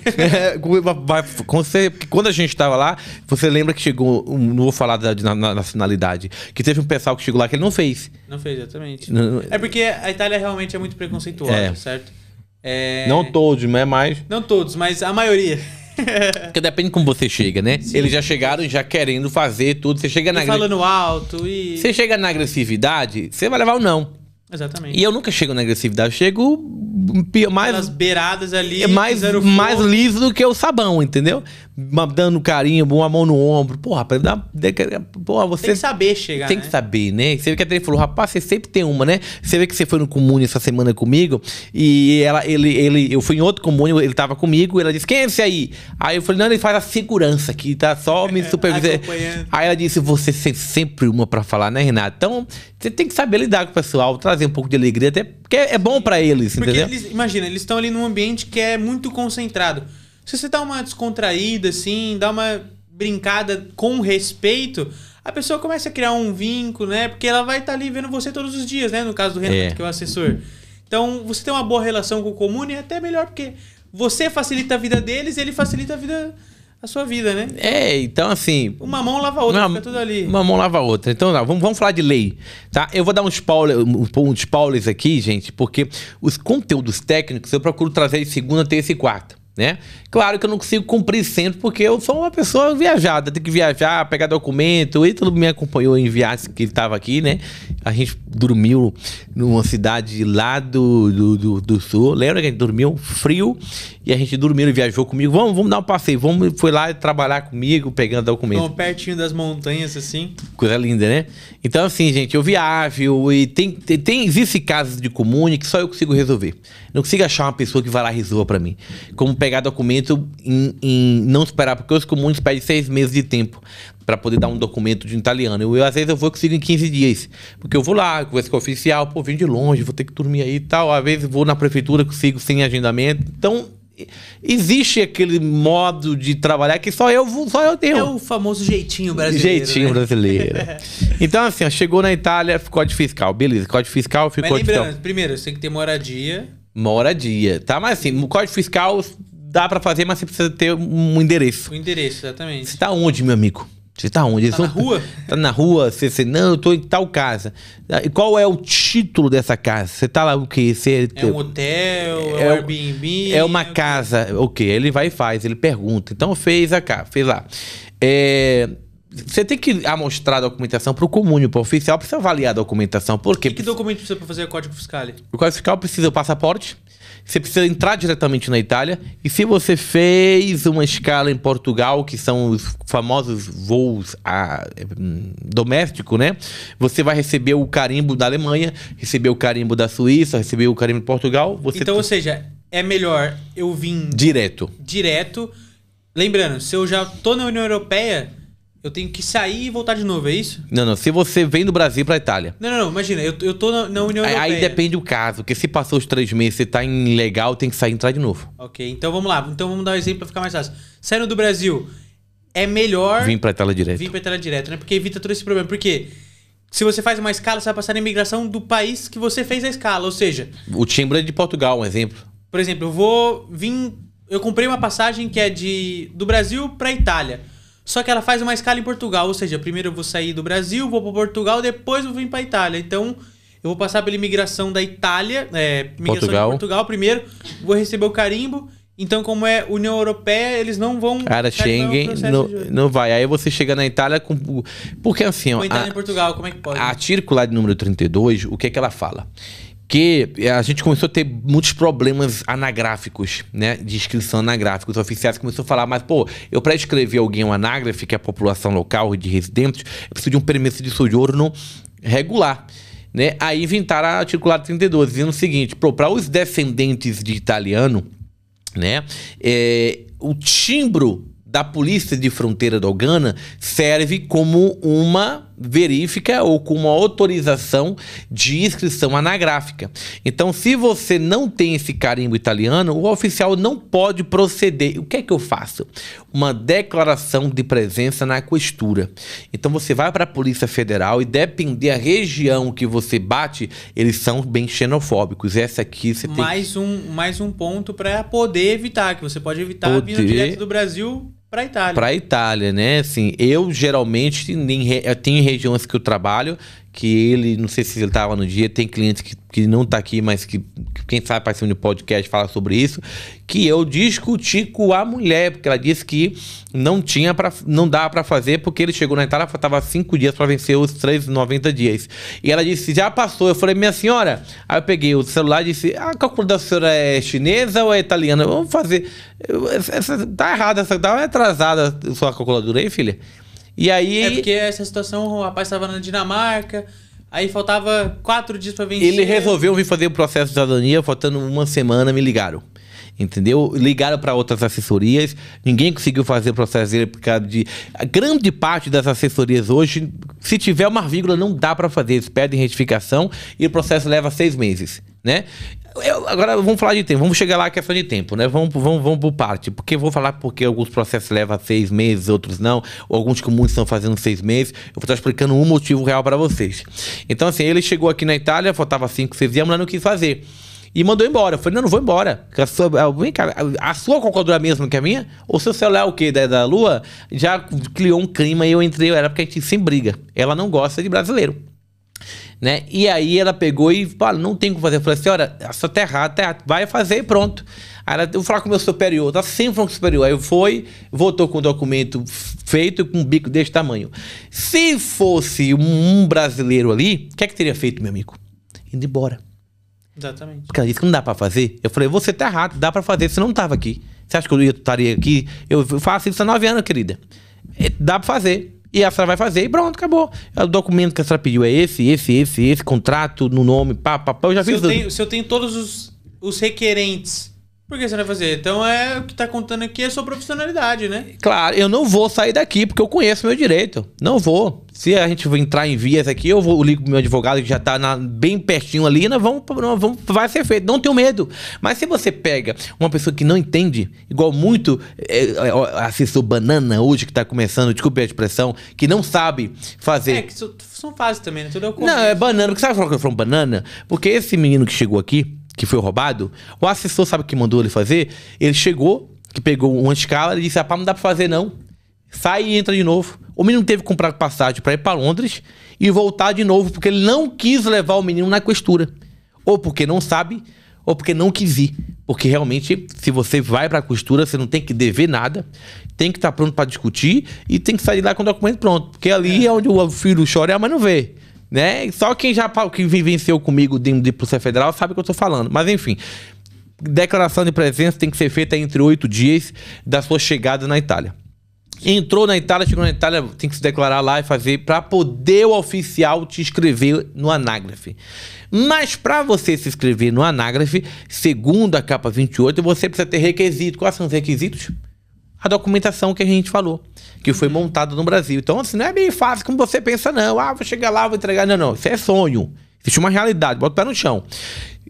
Quando a gente tava lá, você lembra que chegou, não vou falar da nacionalidade, que teve um pessoal que chegou lá que ele não fez. Não fez, exatamente. É porque a Itália realmente é muito preconceituosa, certo? Não todos, né? Mas... Não todos, mas a maioria. Porque depende de como você chega, né? Sim. Eles já chegaram já querendo fazer tudo. Você chega na falando alto e... Você chega na agressividade, você vai levar o não. Exatamente. E eu nunca chego na agressividade, eu chego mais... As beiradas ali... mais liso do que o sabão, entendeu? Dando carinho, uma mão no ombro. Porra, rapaz, porra, você... Tem que saber chegar, Tem que saber, né? Você vê que até ele falou, rapaz, você sempre tem uma, né? Você vê que você foi no Comune essa semana comigo e eu fui em outro Comune, ele tava comigo, ela disse, quem é esse aí? Aí eu falei, não, ele faz a segurança aqui, tá só me supervisando. Aí ela disse, você tem sempre uma pra falar, né, Renato? Então, você tem que saber lidar com o pessoal, trazer um pouco de alegria, até porque é bom pra eles, porque entendeu? Imagina, eles estão ali num ambiente que é muito concentrado. Se você dá uma descontraída, assim, dá uma brincada com respeito, a pessoa começa a criar um vínculo, né? Porque ela vai estar ali vendo você todos os dias, né? No caso do Renato, que é o assessor. Então, você tem uma boa relação com o Comune é até melhor, porque você facilita a vida deles e ele facilita a sua vida, né? Então assim... Uma mão lava a outra, fica tudo ali. Uma mão lava a outra. Então, não, vamos falar de lei, tá? Eu vou dar um spoilers aqui, gente, porque os conteúdos técnicos eu procuro trazer de segunda, terça e quarta, né? Claro que eu não consigo cumprir sempre, porque eu sou uma pessoa viajada, tenho que viajar, pegar documento. O Ítalo me acompanhou em viagens que ele estava aqui, né? A gente dormiu numa cidade lá do sul. Lembra que a gente dormiu frio? E a gente dormiu e viajou comigo. Vamos dar um passeio. Foi lá trabalhar comigo, pegando documento. Pertinho das montanhas, assim. Coisa linda, né? Então, assim, gente, eu viajo e existe casos de Comune que só eu consigo resolver. Não consigo achar uma pessoa que vai lá e resolva pra mim. Como pegar documento em não esperar, porque os comuns pedem 6 meses de tempo para poder dar um documento de italiano. Às vezes eu consigo em 15 dias, porque eu vou lá, converso com o oficial, pô, vim de longe, vou ter que dormir aí e tal. Às vezes vou na prefeitura, consigo sem agendamento. Então, existe aquele modo de trabalhar que só eu tenho. É o famoso jeitinho brasileiro. Jeitinho brasileiro. Então, assim, ó, chegou na Itália, código fiscal. Beleza, código fiscal, ficou código fiscal. Mas lembrando, primeiro, você tem que ter moradia. Moradia, tá? Mas assim, o código fiscal dá pra fazer, mas você precisa ter um endereço. O endereço, exatamente. Você tá onde, meu amigo? Você tá onde? Tá na rua? Tá na rua? Não, eu tô em tal casa. E qual é o título dessa casa? Você tá lá o quê? É um hotel? É um Airbnb? É uma casa. Ok, ele vai e faz, ele pergunta. Então fez lá. Você tem que mostrar a documentação para o Comune, para o oficial, precisa avaliar a documentação. Por quê? Que documento precisa para fazer o código fiscal? O código fiscal precisa do passaporte, você precisa entrar diretamente na Itália, e se você fez uma escala em Portugal, que são os famosos voos domésticos, né? Você vai receber o carimbo da Alemanha, receber o carimbo da Suíça, receber o carimbo de Portugal. Então, ou seja, é melhor eu vir... Direto. Lembrando, se eu já tô na União Europeia... Eu tenho que sair e voltar de novo, é isso? Não. Se você vem do Brasil pra Itália. Não. Imagina, eu tô na União Europeia. Aí depende do caso, porque se passou os 3 meses, você tá ilegal, tem que sair e entrar de novo. Ok, então vamos lá. Então vamos dar um exemplo pra ficar mais fácil. Saindo do Brasil, é melhor... Vir pra Itália direto. Vir pra Itália direto, né? Porque evita todo esse problema. Porque se você faz uma escala, você vai passar na imigração do país que você fez a escala. Ou seja... O timbre é de Portugal, um exemplo. Por exemplo, eu comprei uma passagem que é do Brasil pra Itália. Só que ela faz uma escala em Portugal, ou seja, primeiro eu vou sair do Brasil, vou para Portugal, depois eu vou vir para Itália. Então, eu vou passar pela imigração da Itália, imigração de Portugal primeiro, vou receber o carimbo, Então, como é União Europeia, eles não vão... Cara, Schengen não vai. Aí você chega na Itália com... Porque assim... Ou Itália em Portugal, como é que pode? A circular de número 32, o que é que ela fala? Que a gente começou a ter muitos problemas anagráficos, né? De inscrição anagráfica. Os oficiais começaram a falar, mas, pô, eu para escrever alguém um anagráfico, que é a população local de residentes, eu preciso de um permesso de sojourno regular. Né? Aí inventaram a circular 32, dizendo o seguinte, para os descendentes de italiano, né? O timbro da Polícia de Fronteira do Ghana serve como uma verifica ou como uma autorização de inscrição anagráfica. Então, se você não tem esse carimbo italiano, o oficial não pode proceder. O que é que eu faço? Uma declaração de presença na questura. Então, você vai para a Polícia Federal e, depende da região que você bate, eles são bem xenofóbicos. Essa aqui você tem... Mais um ponto para poder evitar, que você pode evitar vindo direto do Brasil para Itália. Para Itália, né? Assim, eu geralmente eu tenho regiões que eu trabalho, que ele, não sei se ele estava no dia, tem clientes que não tá aqui, mas que quem sabe participando de podcast fala sobre isso, que eu discuti com a mulher, porque ela disse que não dá para fazer, porque ele chegou na Itália, faltava 5 dias para vencer os 90 dias. E ela disse, já passou. Eu falei, minha senhora, aí eu peguei o celular e disse, a calculadora da senhora é chinesa ou é italiana? Vamos fazer, tá errada, tá atrasada a sua calculadora aí, filha. E aí... É porque essa situação, o rapaz estava na Dinamarca, aí faltava 4 dias para vencer. Ele resolveu vir fazer o processo de cidadania, faltando uma semana, me ligaram. Entendeu? Ligaram para outras assessorias, ninguém conseguiu fazer o processo dele por causa de... A grande parte das assessorias hoje, se tiver uma vírgula, não dá para fazer. Eles pedem retificação e o processo leva 6 meses, né? Agora vamos falar de tempo, vamos chegar lá a questão de tempo, né? Vamos por parte, porque eu vou falar porque alguns processos levam 6 meses, outros não, ou alguns comuns estão fazendo 6 meses. Eu vou estar explicando um motivo real para vocês. Então assim, ele chegou aqui na Itália, faltava 5, 6 dias, a mulher não quis fazer. E mandou embora. Eu falei, não vou embora. A sua calculadora mesmo que a minha? Ou seu celular o quê? Da Lua? Já criou um clima e eu entrei, era porque a gente sem briga. Ela não gosta de brasileiro. Né? E aí ela pegou e falou, não tem o que fazer. Eu falei, senhora, essa tá errado, vai fazer e pronto. Aí ela, eu vou falar com o meu superior, tá sempre falando com o superior. Aí voltou com o documento feito com um bico desse tamanho. Se fosse um brasileiro ali, o que é que teria feito, meu amigo? Indo embora. Exatamente. Porque ela disse que não dá pra fazer. Eu falei, você tá errado, dá pra fazer, você não tava aqui. Você acha que eu estaria aqui? Eu faço isso há 9 anos, querida. Dá pra fazer. E a senhora vai fazer e pronto, acabou. O documento que a senhora pediu é esse, contrato no nome, eu já fiz tudo. Se eu tenho todos os requerentes, por que você vai fazer? Então o que tá contando aqui é a sua profissionalidade, né? Claro, eu não vou sair daqui porque eu conheço meu direito. Não vou. Se a gente for entrar em vias aqui, eu ligo pro meu advogado que já tá bem pertinho ali, vai ser feito. Não tenho medo. Mas se você pega uma pessoa que não entende, igual muito assessor banana hoje que tá começando, desculpe a expressão, que não sabe fazer. Que são fases também, né? Tudo é o começo. Não, é banana. Porque sabe que eu falo banana? Porque esse menino que chegou aqui, que foi roubado, o assessor sabe o que mandou ele fazer? Ele chegou, que pegou uma escala e disse, rapaz, não dá pra fazer não. Sai e entra de novo. O menino teve que comprar passagem para ir para Londres e voltar de novo, porque ele não quis levar o menino na questura. Ou porque não sabe, ou porque não quis ir. Porque realmente, se você vai para a costura, você não tem que dever nada, tem que estar pronto para discutir e tem que sair lá com o documento pronto. Porque ali é onde o filho chora e a mãe não vê. Né? Só quem que vivenciou comigo de Polícia Federal sabe o que eu tô falando. Mas enfim, declaração de presença tem que ser feita entre 8 dias da sua chegada na Itália. Entrou na Itália, chegou na Itália, tem que se declarar lá e fazer para poder o oficial te inscrever no Anágrafe. Mas para você se inscrever no Anágrafe, segundo a capa 28, você precisa ter requisitos. Quais são os requisitos? A documentação que a gente falou, que foi montada no Brasil. Então, assim, não é bem fácil como você pensa, não. Vou chegar lá, vou entregar. Não. Isso é sonho. Existe uma realidade. Bota o pé no chão.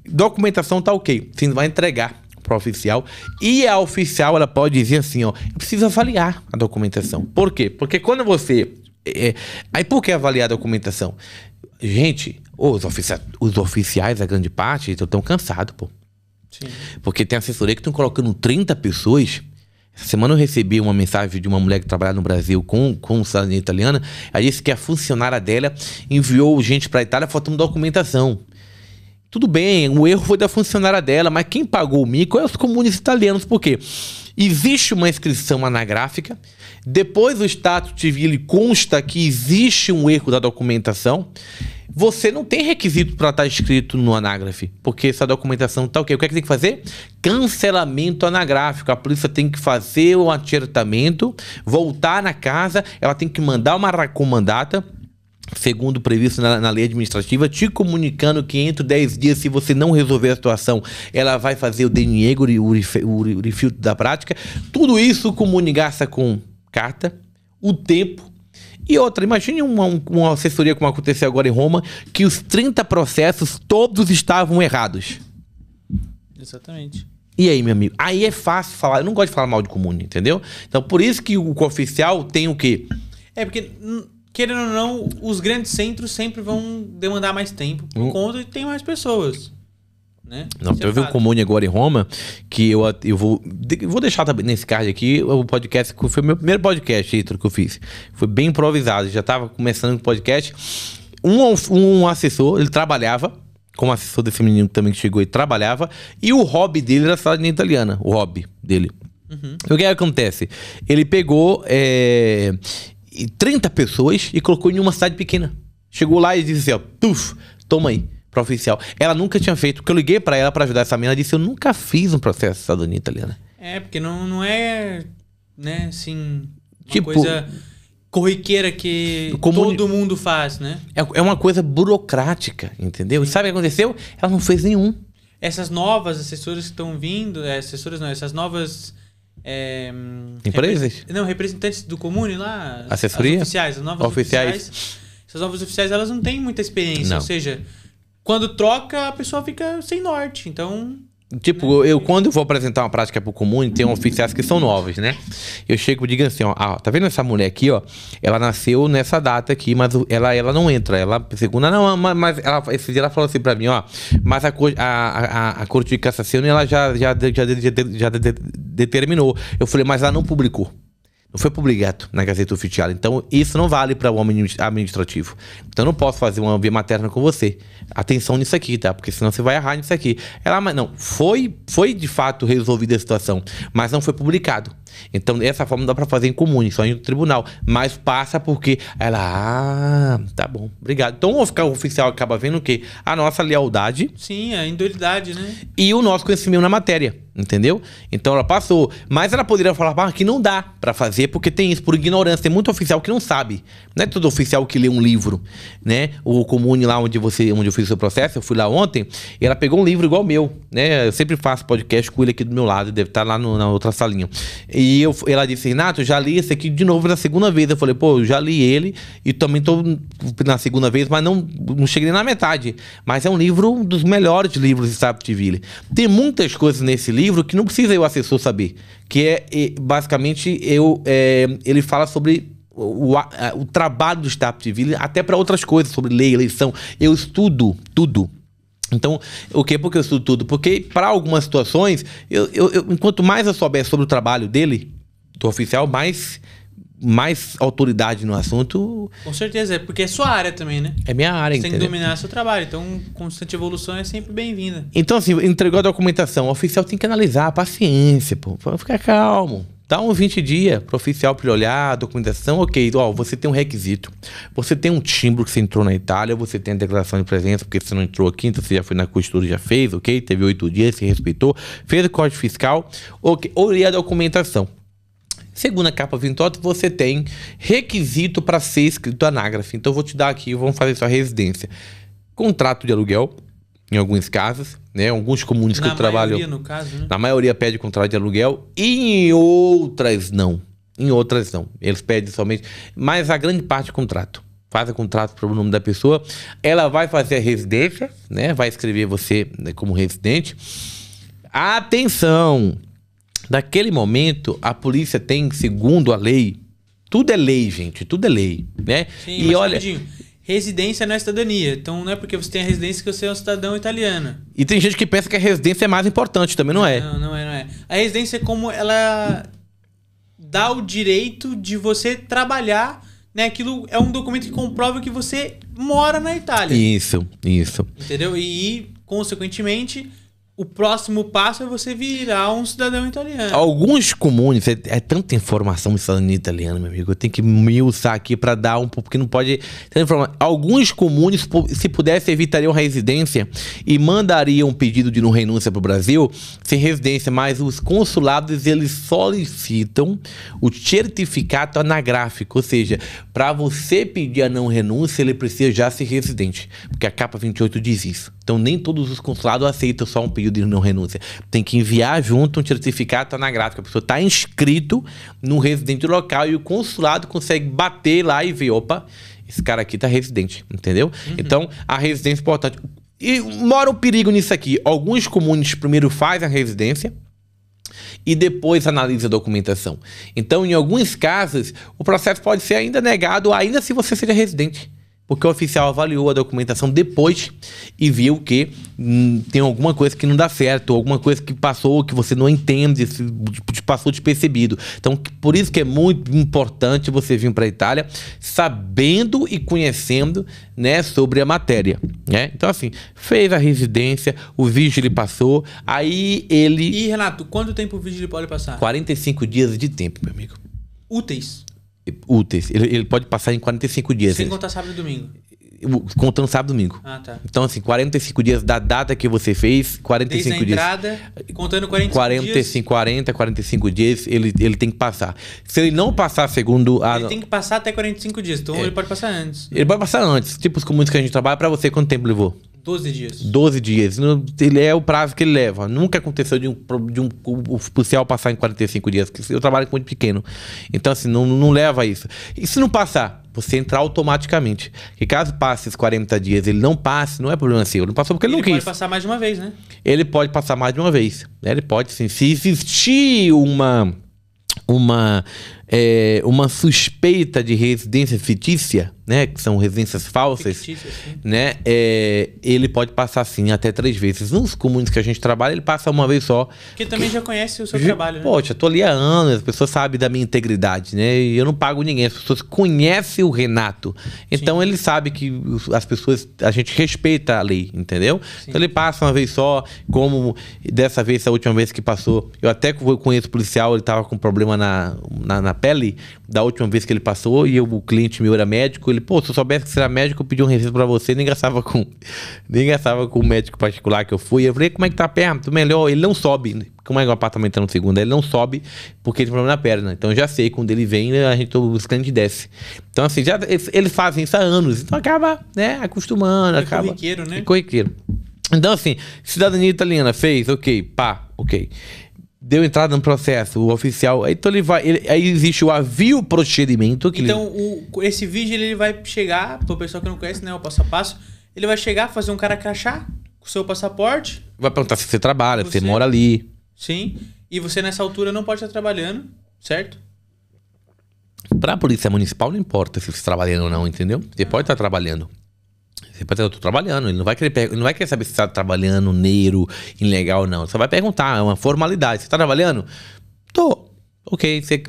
Documentação tá ok. Você vai entregar para o oficial. E a oficial, ela pode dizer assim, ó, eu preciso avaliar a documentação. Por quê? Porque quando você... Aí por que avaliar a documentação? Gente, os oficiais, a grande parte, estão cansados, pô. Sim. Porque tem assessoria que estão colocando 30 pessoas... Essa semana eu recebi uma mensagem de uma mulher que trabalha no Brasil com cidadania italiana. Ela disse que a funcionária dela enviou gente para a Itália faltando documentação. Tudo bem, o erro foi da funcionária dela, mas quem pagou o mico é os comunes italianos. Por quê? Existe uma inscrição anagráfica, depois o status civil consta que existe um erro da documentação. Você não tem requisito para estar escrito no anágrafe, porque essa documentação está o quê? O que é que tem que fazer? Cancelamento anagráfico. A polícia tem que fazer o acertamento, voltar na casa, ela tem que mandar uma racomandata, segundo previsto na lei administrativa, te comunicando que entre 10 dias, se você não resolver a situação, ela vai fazer o DNIEG, o refiltro da prática. Tudo isso comunica-se com carta, o tempo. E outra, imagine uma assessoria como aconteceu agora em Roma, que os 30 processos todos estavam errados. Exatamente. E aí, meu amigo? Aí é fácil falar. Eu não gosto de falar mal de comune, entendeu? Então, por isso que o oficial tem o quê? É, porque, querendo ou não, os grandes centros sempre vão demandar mais tempo por conta de ter mais pessoas. Né? Não, teve um comune agora em Roma que eu vou deixar também nesse card aqui o podcast, que foi o meu primeiro podcast, Heitor, que eu fiz. Foi bem improvisado, já estava começando o podcast. Um assessor, ele trabalhava, como assessor desse menino também que chegou e trabalhava, e o hobby dele era a cidadania italiana, o hobby dele. Uhum. O que acontece? Ele pegou 30 pessoas e colocou em uma cidade pequena. Chegou lá e disse assim, ó, tuf, toma aí. Para oficial. Ela nunca tinha feito, porque eu liguei para ela para ajudar essa menina, ela disse, eu nunca fiz um processo de cidadania italiana. É, porque não é, né, assim, uma tipo, coisa corriqueira que todo mundo faz, né? É uma coisa burocrática, entendeu? E sabe o que aconteceu? Ela não fez nenhum. Essas novas assessoras que estão vindo, assessoras não, essas novas... empresas? Representantes do comune lá. Assessoria? As oficiais, as novas oficiais. Essas novas oficiais, elas não têm muita experiência, não. Ou seja... Quando troca, a pessoa fica sem norte, então... Tipo, quando eu vou apresentar uma prática pro comune, tem oficiais que são novos, né? Eu chego e digo assim, ó, tá vendo essa mulher aqui, ó? Ela nasceu nessa data aqui, mas ela não entra. Ela, segunda, não, mas esse dia ela falou assim pra mim, ó, mas a Corte de Cassação, ela já determinou. Eu falei, mas ela não publicou. Não foi publicado na Gazeta Oficial. Então, isso não vale para o homem administrativo. Então, eu não posso fazer uma via materna com você. Atenção nisso aqui, tá? Porque senão você vai errar nisso aqui. Ela, mas não, foi de fato resolvida a situação, mas não foi publicado. Então, dessa forma, não dá para fazer em comune, só em tribunal. Mas passa porque ela... tá bom, obrigado. Então, o oficial acaba vendo o quê? A nossa lealdade. Sim, a indolidade, né? E o nosso conhecimento na matéria, entendeu? Então, ela passou. Mas ela poderia falar que não dá para fazer, porque tem isso, por ignorância. Tem muito oficial que não sabe. Não é todo oficial que lê um livro, né? O comune lá onde eu fiz o seu processo, eu fui lá ontem, e ela pegou um livro igual o meu, né? Eu sempre faço podcast com ele aqui do meu lado, deve estar lá na outra salinha. E ela disse, Renato, eu já li esse aqui de novo na segunda vez. Eu falei, pô, eu já li ele e também tô na segunda vez, mas não cheguei nem na metade. Mas é um livro, um dos melhores livros de Status Civil. Tem muitas coisas nesse livro que não precisa o assessor saber. Que basicamente, ele fala sobre o trabalho do Status Civil, até para outras coisas, sobre lei, eleição. Eu estudo tudo. Então, o quê? Porque eu estudo tudo? Porque para algumas situações, quanto mais eu souber sobre o trabalho dele, do oficial, mais autoridade no assunto. Com certeza, porque é sua área também, né? É minha área, Você tem que dominar seu trabalho, então constante evolução é sempre bem-vinda. Então, assim, entregou a documentação, o oficial tem que analisar, paciência, pô, ficar calmo. Dá uns 20 dias pro oficial para ele olhar a documentação, ok, ó, você tem um requisito, você tem um timbre que você entrou na Itália, você tem a declaração de presença porque você não entrou aqui, então você já foi na costura, já fez, ok, teve 8 dias, se respeitou, fez o código fiscal, ok, olhei a documentação. Segunda capa 28, você tem requisito para ser escrito anágrafe, então eu vou te dar aqui, vamos fazer sua residência. Contrato de aluguel, em alguns casos, né? Alguns comunes que eu trabalho... Na maioria, no caso, né? Na maioria pede contrato de aluguel e em outras não. Em outras não. Eles pedem somente... Mas a grande parte é contrato. Faz o contrato para o nome da pessoa. Ela vai fazer a residência, né? Vai escrever você, né, como residente. Atenção! Naquele momento, a polícia tem, segundo a lei... Tudo é lei, gente. Tudo é lei, né? Sim, e olha... Residência não é cidadania. Então não é porque você tem a residência que você é um cidadão italiano. E tem gente que pensa que a residência é mais importante, também não é. Não é. A residência é como ela dá o direito de você trabalhar, né? Aquilo é um documento que comprova que você mora na Itália. Isso. Entendeu? E consequentemente, o próximo passo é você virar um cidadão italiano. Alguns comunes, é tanta informação em cidadania italiana, meu amigo. Eu tenho que me usar aqui para dar um pouco, porque não pode. Alguns comunes, se pudesse, evitariam residência e mandariam um pedido de não renúncia para o Brasil sem residência, mas os consulados eles solicitam o certificado anagráfico, ou seja, para você pedir a não renúncia, ele precisa já ser residente, porque a capa 28 diz isso. Então, nem todos os consulados aceitam só um pedido de não renúncia. Tem que enviar junto um certificado anagráfico. A pessoa está inscrito no residente local e o consulado consegue bater lá e ver, opa, esse cara aqui está residente, entendeu? Então, a residência é importante. E mora um perigo nisso aqui. Alguns comunes primeiro fazem a residência e depois analisa a documentação. Então, em alguns casos, o processo pode ser ainda negado, ainda se você seja residente. Porque o oficial avaliou a documentação depois e viu que tem alguma coisa que não dá certo, ou alguma coisa que passou, que você não entende, passou despercebido. Então, por isso que é muito importante você vir para a Itália sabendo e conhecendo, né, sobre a matéria, né? Então, assim, fez a residência, o vigile passou, aí ele... E, Renato, quanto tempo o vigile pode passar? 45 dias de tempo, meu amigo. Úteis? Úteis. Ele pode passar em 45 dias. Sem contar sábado e domingo? Contando sábado e domingo. Ah, tá. Então, assim, 45 dias da data que você fez, 45 Desde a dias. entrada, contando 45 dias, ele tem que passar. Se ele não passar segundo a... Ele tem que passar até 45 dias, então ele pode passar antes. Ele pode passar antes. Tipo os comuns que a gente trabalha, pra você, quanto tempo levou? 12 dias. 12 dias. Ele é o prazo que ele leva. Nunca aconteceu de um policial passar em 45 dias. Eu trabalho com muito pequeno. Então, assim, não leva isso. E se não passar? Você entra automaticamente. E caso passe esses 40 dias, ele não passe, não é problema seu. Ele não passou porque ele não quis. Ele pode passar mais de uma vez, né? Ele pode passar mais de uma vez. Ele pode, sim. Se existir uma suspeita de residência fictícia, né, que são residências falsas, né, ele pode passar sim até 3 vezes. Nos comuns que a gente trabalha, ele passa uma vez só. Porque também já conhece o seu trabalho, né? Poxa, eu tô ali há anos, as pessoas sabem da minha integridade, né, e eu não pago ninguém, as pessoas conhecem o Renato, então sim, ele sabe que as pessoas, a gente respeita a lei, entendeu? Sim. Então ele passa uma vez só, como dessa vez, a última vez que passou, eu até conheço o policial, ele tava com problema na pele, da última vez que ele passou, e o cliente meu era médico, ele, pô, se eu soubesse que você era médico, eu pedi um receito pra você, nem gastava com o médico particular que eu fui. Eu falei, como é que tá a perna? Tô melhor. Ele não sobe. Como é que o apartamento tá no segundo? Ele não sobe porque tem problema na perna. Então eu já sei, quando ele vem, os clientes descem. Então, assim, já, eles fazem isso há anos. Então acaba, né, acostumando. É corriqueiro, né? É corriqueiro. Então, assim, cidadania italiana fez, ok, pá, ok. Deu entrada no processo, o oficial... Então aí existe o avio procedimento... Então esse vídeo ele vai chegar, para o pessoal que não conhece, né, o passo a passo, ele vai chegar, fazer um cara crachá com o seu passaporte... Vai perguntar se você trabalha, se você mora ali... Sim, e você nessa altura não pode estar trabalhando, certo? Para a polícia municipal não importa se você está trabalhando ou não, entendeu? Você pode estar trabalhando. Você pode dizer, eu tô trabalhando. Ele não vai querer saber se você tá trabalhando, neiro, ilegal ou não. Você vai perguntar, é uma formalidade. Você tá trabalhando? Tô. Ok, você...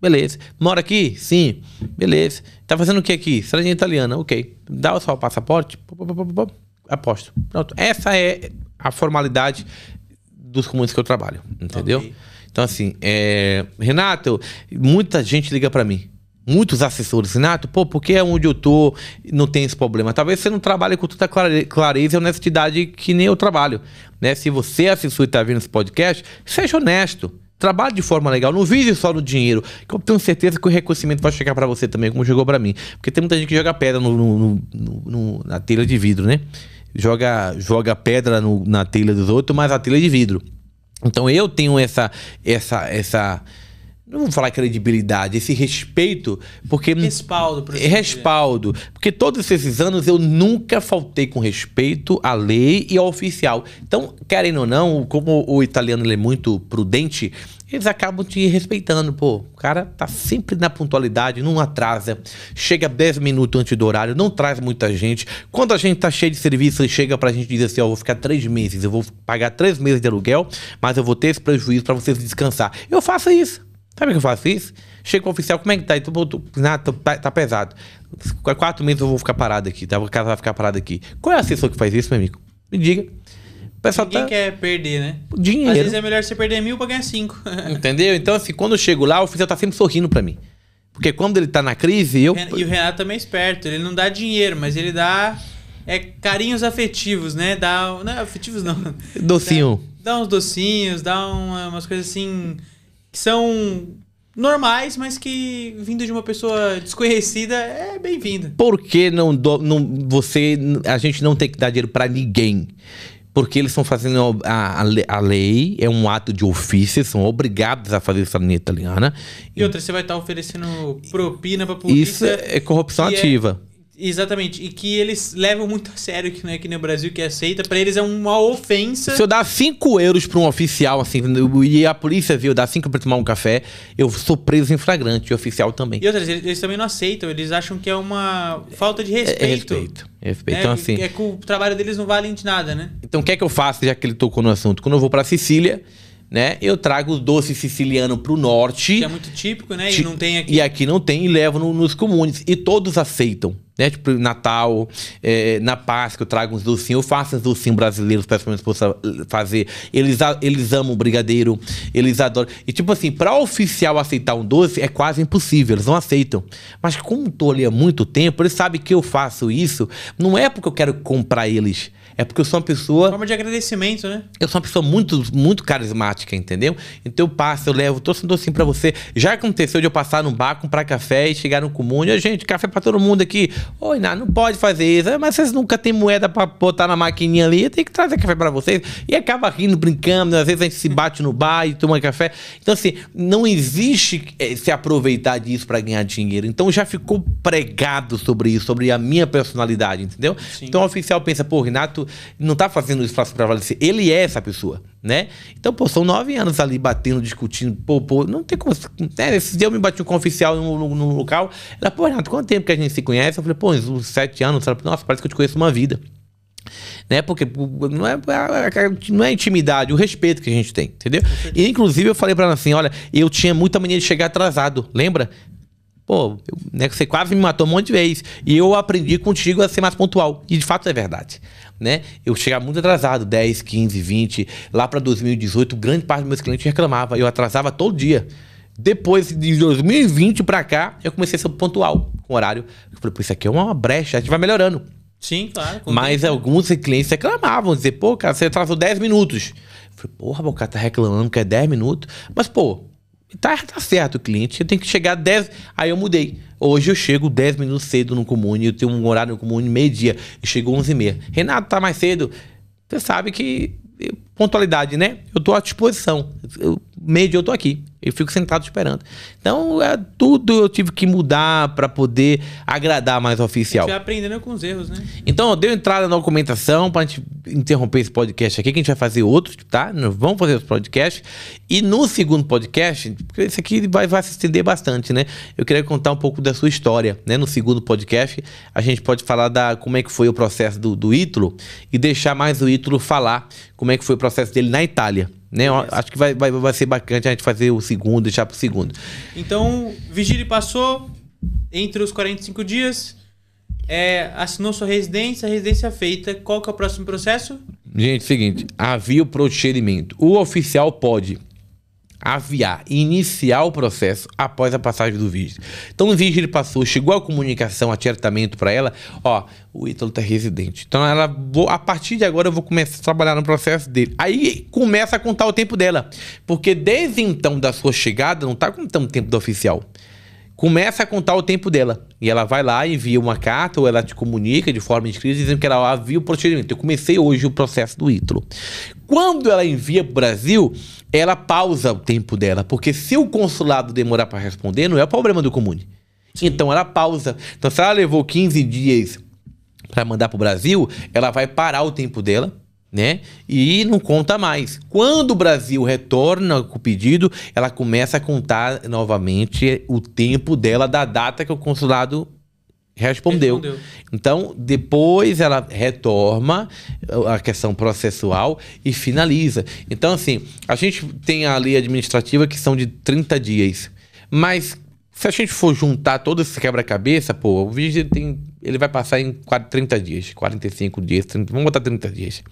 Beleza. Mora aqui? Sim. Beleza. Tá fazendo o que aqui? Cidadania italiana. Ok. Dá o seu passaporte? Aposto. Pronto. Essa é a formalidade dos comuns que eu trabalho. Entendeu? Okay. Então, assim, Renato, muita gente liga pra mim. Muitos assessores, Renato, pô, porque onde eu tô não tem esse problema? Talvez você não trabalhe com tanta clareza e honestidade que nem eu trabalho, né? Se você é assessor e tá vendo esse podcast, seja honesto. Trabalhe de forma legal, não vise só no dinheiro, que eu tenho certeza que o reconhecimento vai chegar para você também, como chegou para mim. Porque tem muita gente que joga pedra na telha de vidro, né? Joga pedra na telha dos outros, mas a telha de vidro. Então eu tenho essa não vou falar credibilidade, esse respeito, porque... Respaldo. Respaldo. Porque todos esses anos eu nunca faltei com respeito à lei e ao oficial. Então, querendo ou não, como o italiano ele é muito prudente, eles acabam te respeitando. Pô, o cara tá sempre na pontualidade, não atrasa, chega 10 minutos antes do horário, não traz muita gente. Quando a gente tá cheio de serviço, ele chega pra gente e diz assim, ó, vou ficar 3 meses, eu vou pagar 3 meses de aluguel, mas eu vou ter esse prejuízo pra vocês descansar. Eu faço isso. Sabe o que eu faço isso? Chego pro oficial, como é que tá? Tá pesado. 4 meses eu vou ficar parado aqui, tá? A casa vai ficar parada aqui. Qual é o assessor que faz isso, meu amigo? Me diga. O pessoal Ninguém quer perder, né? Dinheiro. Às vezes é melhor você perder 1.000 pra ganhar 5. Entendeu? Então, assim, quando eu chego lá, o oficial tá sempre sorrindo pra mim. Porque quando ele tá na crise, eu... E o Renato também é esperto. Ele não dá dinheiro, mas ele dá carinhos afetivos, né? Não, afetivos não. Docinho. Dá uns docinhos, dá umas coisas assim que são normais, mas que vindo de uma pessoa desconhecida é bem-vinda. Por que a gente não tem que dar dinheiro pra ninguém? Porque eles estão fazendo a lei, é um ato de ofício, são obrigados a fazer cidadania italiana. E outra, você vai estar oferecendo propina pra polícia. Isso é corrupção ativa. Exatamente. E que eles levam muito a sério, que não é aqui no Brasil que aceita. Pra eles é uma ofensa. Se eu dar 5 euros pra um oficial, assim, e a polícia viu, eu dar 5 pra tomar um café, eu sou preso em flagrante, e oficial também. E outras, eles também não aceitam. Eles acham que é uma falta de respeito. Respeito. Então, assim... É que o trabalho deles não vale de nada, né? Então, o que é que eu faço, já que ele tocou no assunto? Quando eu vou pra Sicília, né, eu trago o doce siciliano pro norte. Que é muito típico, né? E não tem aqui. E aqui não tem, e levo nos comunes. E todos aceitam. Né? Tipo, Natal, na Páscoa eu trago uns docinhos. Eu faço uns docinhos brasileiros para as pessoas possam fazer. Eles amam o brigadeiro, eles adoram. E tipo assim, para oficial aceitar um doce é quase impossível, eles não aceitam. Mas como estou ali há muito tempo, eles sabem que eu faço isso. Não é porque eu quero comprar eles. É porque eu sou uma pessoa... Forma de agradecimento, né? Eu sou uma pessoa muito, muito carismática, entendeu? Então eu passo, eu levo, trouxe um docinho pra você. Já aconteceu de eu passar num bar, comprar café e chegar no comum. E, gente, café pra todo mundo aqui. Oi, não pode fazer isso. Mas vocês nunca têm moeda pra botar na maquininha ali. Tem que trazer café pra vocês. E acaba rindo, brincando. Às vezes a gente se bate no bar e toma café. Então, assim, não existe se aproveitar disso pra ganhar dinheiro. Então já ficou pregado sobre isso, sobre a minha personalidade, entendeu? Sim. Então o oficial pensa, pô, Renato não tá fazendo isso pra prevalecer. Ele é essa pessoa, né? Então, pô, são 9 anos ali batendo, discutindo. Pô, não tem como... Esse dia eu me bati com um oficial no local. Ela, pô, Renato, quanto tempo que a gente se conhece? Eu falei, pô, uns 7 anos. Ela, nossa, parece que eu te conheço uma vida. Né? Porque não é intimidade, o respeito que a gente tem, entendeu? E, inclusive, eu falei pra ela assim, olha, eu tinha muita mania de chegar atrasado, lembra? Pô, né, você quase me matou um monte de vezes. E eu aprendi contigo a ser mais pontual. E de fato é verdade. Né? Eu chegava muito atrasado, 10, 15, 20. Lá para 2018, grande parte dos meus clientes reclamava. Eu atrasava todo dia. Depois de 2020 para cá, eu comecei a ser pontual com horário. Eu falei, pô, isso aqui é uma brecha, a gente vai melhorando. Sim, claro. Mas alguns clientes reclamavam, dizer, pô, cara, você atrasou 10 minutos. Eu falei, porra, o cara tá reclamando que é 10 minutos. Mas, pô, tá certo o cliente, eu tenho que chegar 10... Aí eu mudei. Hoje eu chego 10 minutos cedo no comune, eu tenho um horário no comune meio-dia, e chegou 11h30. Renato, tá mais cedo? Você sabe que... Pontualidade, né? Eu tô à disposição. Meio-dia eu tô aqui. Eu fico sentado esperando. Então, tudo eu tive que mudar para poder agradar mais o oficial. A gente vai aprendendo com os erros, né? Então, deu entrada na documentação pra gente interromper esse podcast aqui, que a gente vai fazer outros, tá? Nós vamos fazer os podcasts. E no segundo podcast, porque esse aqui vai se estender bastante, né? Eu queria contar um pouco da sua história, né? No segundo podcast, a gente pode falar como é que foi o processo do Ítalo e deixar mais o Ítalo falar como é que foi o processo dele na Itália. Né? Acho que vai ser bacana a gente fazer o segundo, deixar pro segundo. Então, Vigílio passou entre os 45 dias, assinou sua residência, a residência feita. Qual que é o próximo processo? Gente, seguinte, havia o procedimento. O oficial pode aviar e iniciar o processo após a passagem do vigílio. Então o vigílio passou, chegou a comunicação, acertamento para ela, ó, o Ítalo tá residente. Então a partir de agora eu vou começar a trabalhar no processo dele. Aí começa a contar o tempo dela, porque desde então da sua chegada não tá contando o tempo do oficial. Começa a contar o tempo dela. E ela vai lá, envia uma carta, ou ela te comunica de forma escrita, dizendo que ela havia o procedimento. Eu comecei hoje o processo do Ítalo. Quando ela envia para o Brasil, ela pausa o tempo dela. Porque se o consulado demorar para responder, não é o problema do comune. Sim. Então ela pausa. Então se ela levou 15 dias para mandar para o Brasil, ela vai parar o tempo dela, né? E não conta mais. Quando o Brasil retorna com o pedido, ela começa a contar novamente o tempo dela da data que o consulado respondeu. Então, depois ela retorna a questão processual e finaliza. Então, assim, a gente tem a lei administrativa que são de 30 dias. Mas se a gente for juntar todo esse quebra-cabeça, pô, o vigílio ele vai passar em 30 dias, 45 dias, 30, vamos botar 30 dias.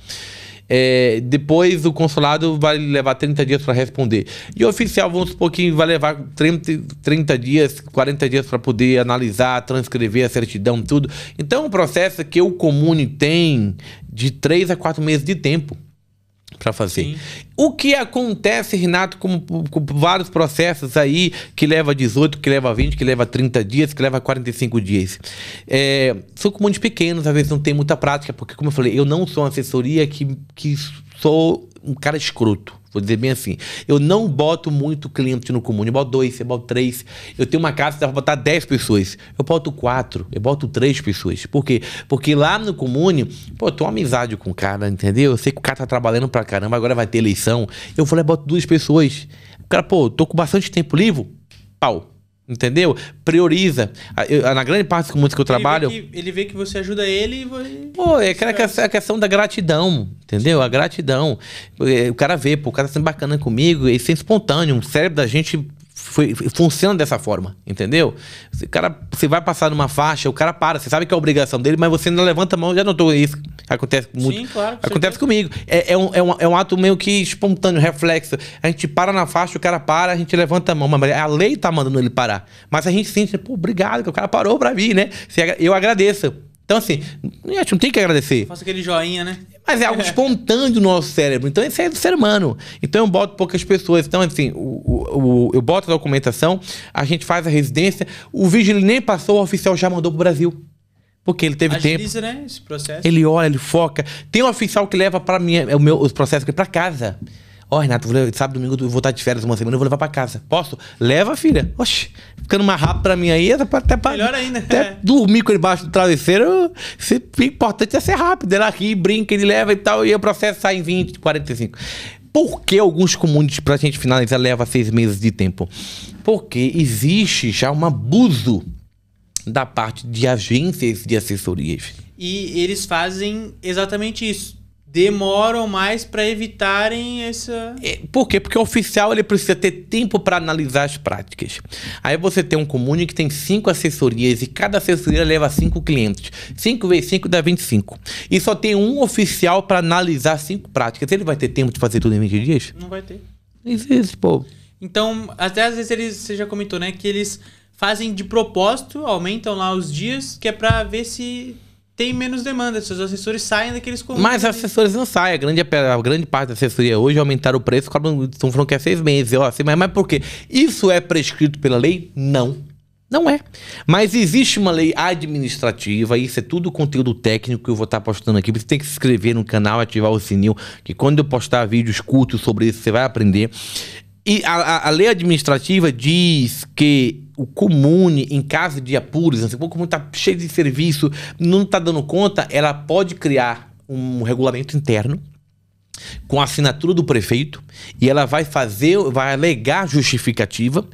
Depois o consulado vai levar 30 dias para responder. E o oficial, vamos supor que vai levar 30 dias, 40 dias para poder analisar, transcrever a certidão, tudo. Então é um processo que o Comune tem de 3 a 4 meses de tempo para fazer. Sim. O que acontece, Renato, com vários processos aí, que leva 18, que leva 20, que leva 30 dias, que leva 45 dias. São comunes pequenos, às vezes não tem muita prática, porque, como eu falei, eu não sou uma assessoria que sou um cara escroto. Vou dizer bem assim, eu não boto muito cliente no Comune, eu boto 2, eu boto 3. Eu tenho uma casa que dá pra botar 10 pessoas. Eu boto 4, eu boto 3 pessoas. Por quê? Porque lá no Comune, pô, eu tenho uma amizade com o cara, entendeu? Eu sei que o cara tá trabalhando pra caramba, agora vai ter eleição. Eu vou lá e boto 2 pessoas. O cara, pô, tô com bastante tempo livre, pau. Entendeu? Prioriza. Na grande parte dos comuns que eu trabalho... Ele vê que você ajuda ele e... Pô, é a questão da gratidão, entendeu? A gratidão. O cara vê, pô, o cara tá sendo bacana comigo, ele é espontâneo. O cérebro da gente funciona dessa forma, entendeu? Você vai passar numa faixa, o cara para, você sabe que é a obrigação dele, mas você não levanta a mão, já notou isso. Acontece muito. Sim, claro. Acontece comigo. É um ato meio que espontâneo, reflexo. A gente para na faixa, o cara para, a gente levanta a mão, mas a lei tá mandando ele parar. Mas a gente sente, pô, obrigado, que o cara parou pra mim, né? Eu agradeço. Então, assim, a gente não tem que agradecer. Faça aquele joinha, né? Mas é algo espontâneo do nosso cérebro. Então, isso é do ser humano. Então, eu boto poucas pessoas. Então, assim, eu boto a documentação, a gente faz a residência. O vídeo ele nem passou, o oficial já mandou pro Brasil. Porque ele teve Agiliza, tempo. Né, esse processo. Ele olha, ele foca. Tem um oficial que leva para mim os processos aqui para casa. Renato, sábado, domingo eu vou estar de férias uma semana, eu vou levar pra casa. Posso? Leva, filha. Oxi, ficando mais rápido pra mim aí, melhor ainda. Até dormir com ele embaixo do travesseiro, o importante é ser rápido. Ele aqui brinca, ele leva e tal, e o processo sai em 20, 45. Por que alguns comunes, pra gente finalizar, leva 6 meses de tempo? Porque existe já um abuso da parte de agências de assessorias. E eles fazem exatamente isso. Demoram mais para evitarem essa... Por quê? Porque o oficial ele precisa ter tempo para analisar as práticas. Aí você tem um comune que tem 5 assessorias e cada assessoria leva 5 clientes. 5 vezes 5 dá 25. E só tem um oficial para analisar 5 práticas. Ele vai ter tempo de fazer tudo em 20 dias? Não vai ter. Existe, pô. Então, até às vezes você já comentou, né? Que eles fazem de propósito, aumentam lá os dias, que é para ver se... tem menos demanda, se os assessores saem daqueles comuns. Mas os assessores não saem. A grande parte da assessoria hoje aumentaram o preço, estão falando que é 6 meses. Assim, mas por quê? Isso é prescrito pela lei? Não. Não é. Mas existe uma lei administrativa, isso é tudo conteúdo técnico que eu vou estar postando aqui. Você tem que se inscrever no canal, ativar o sininho, que quando eu postar vídeos curtos sobre isso, você vai aprender. E a lei administrativa diz que o comune, em caso de apuros, assim, o comune está cheio de serviço, não está dando conta, ela pode criar um regulamento interno com a assinatura do prefeito e ela vai alegar justificativa,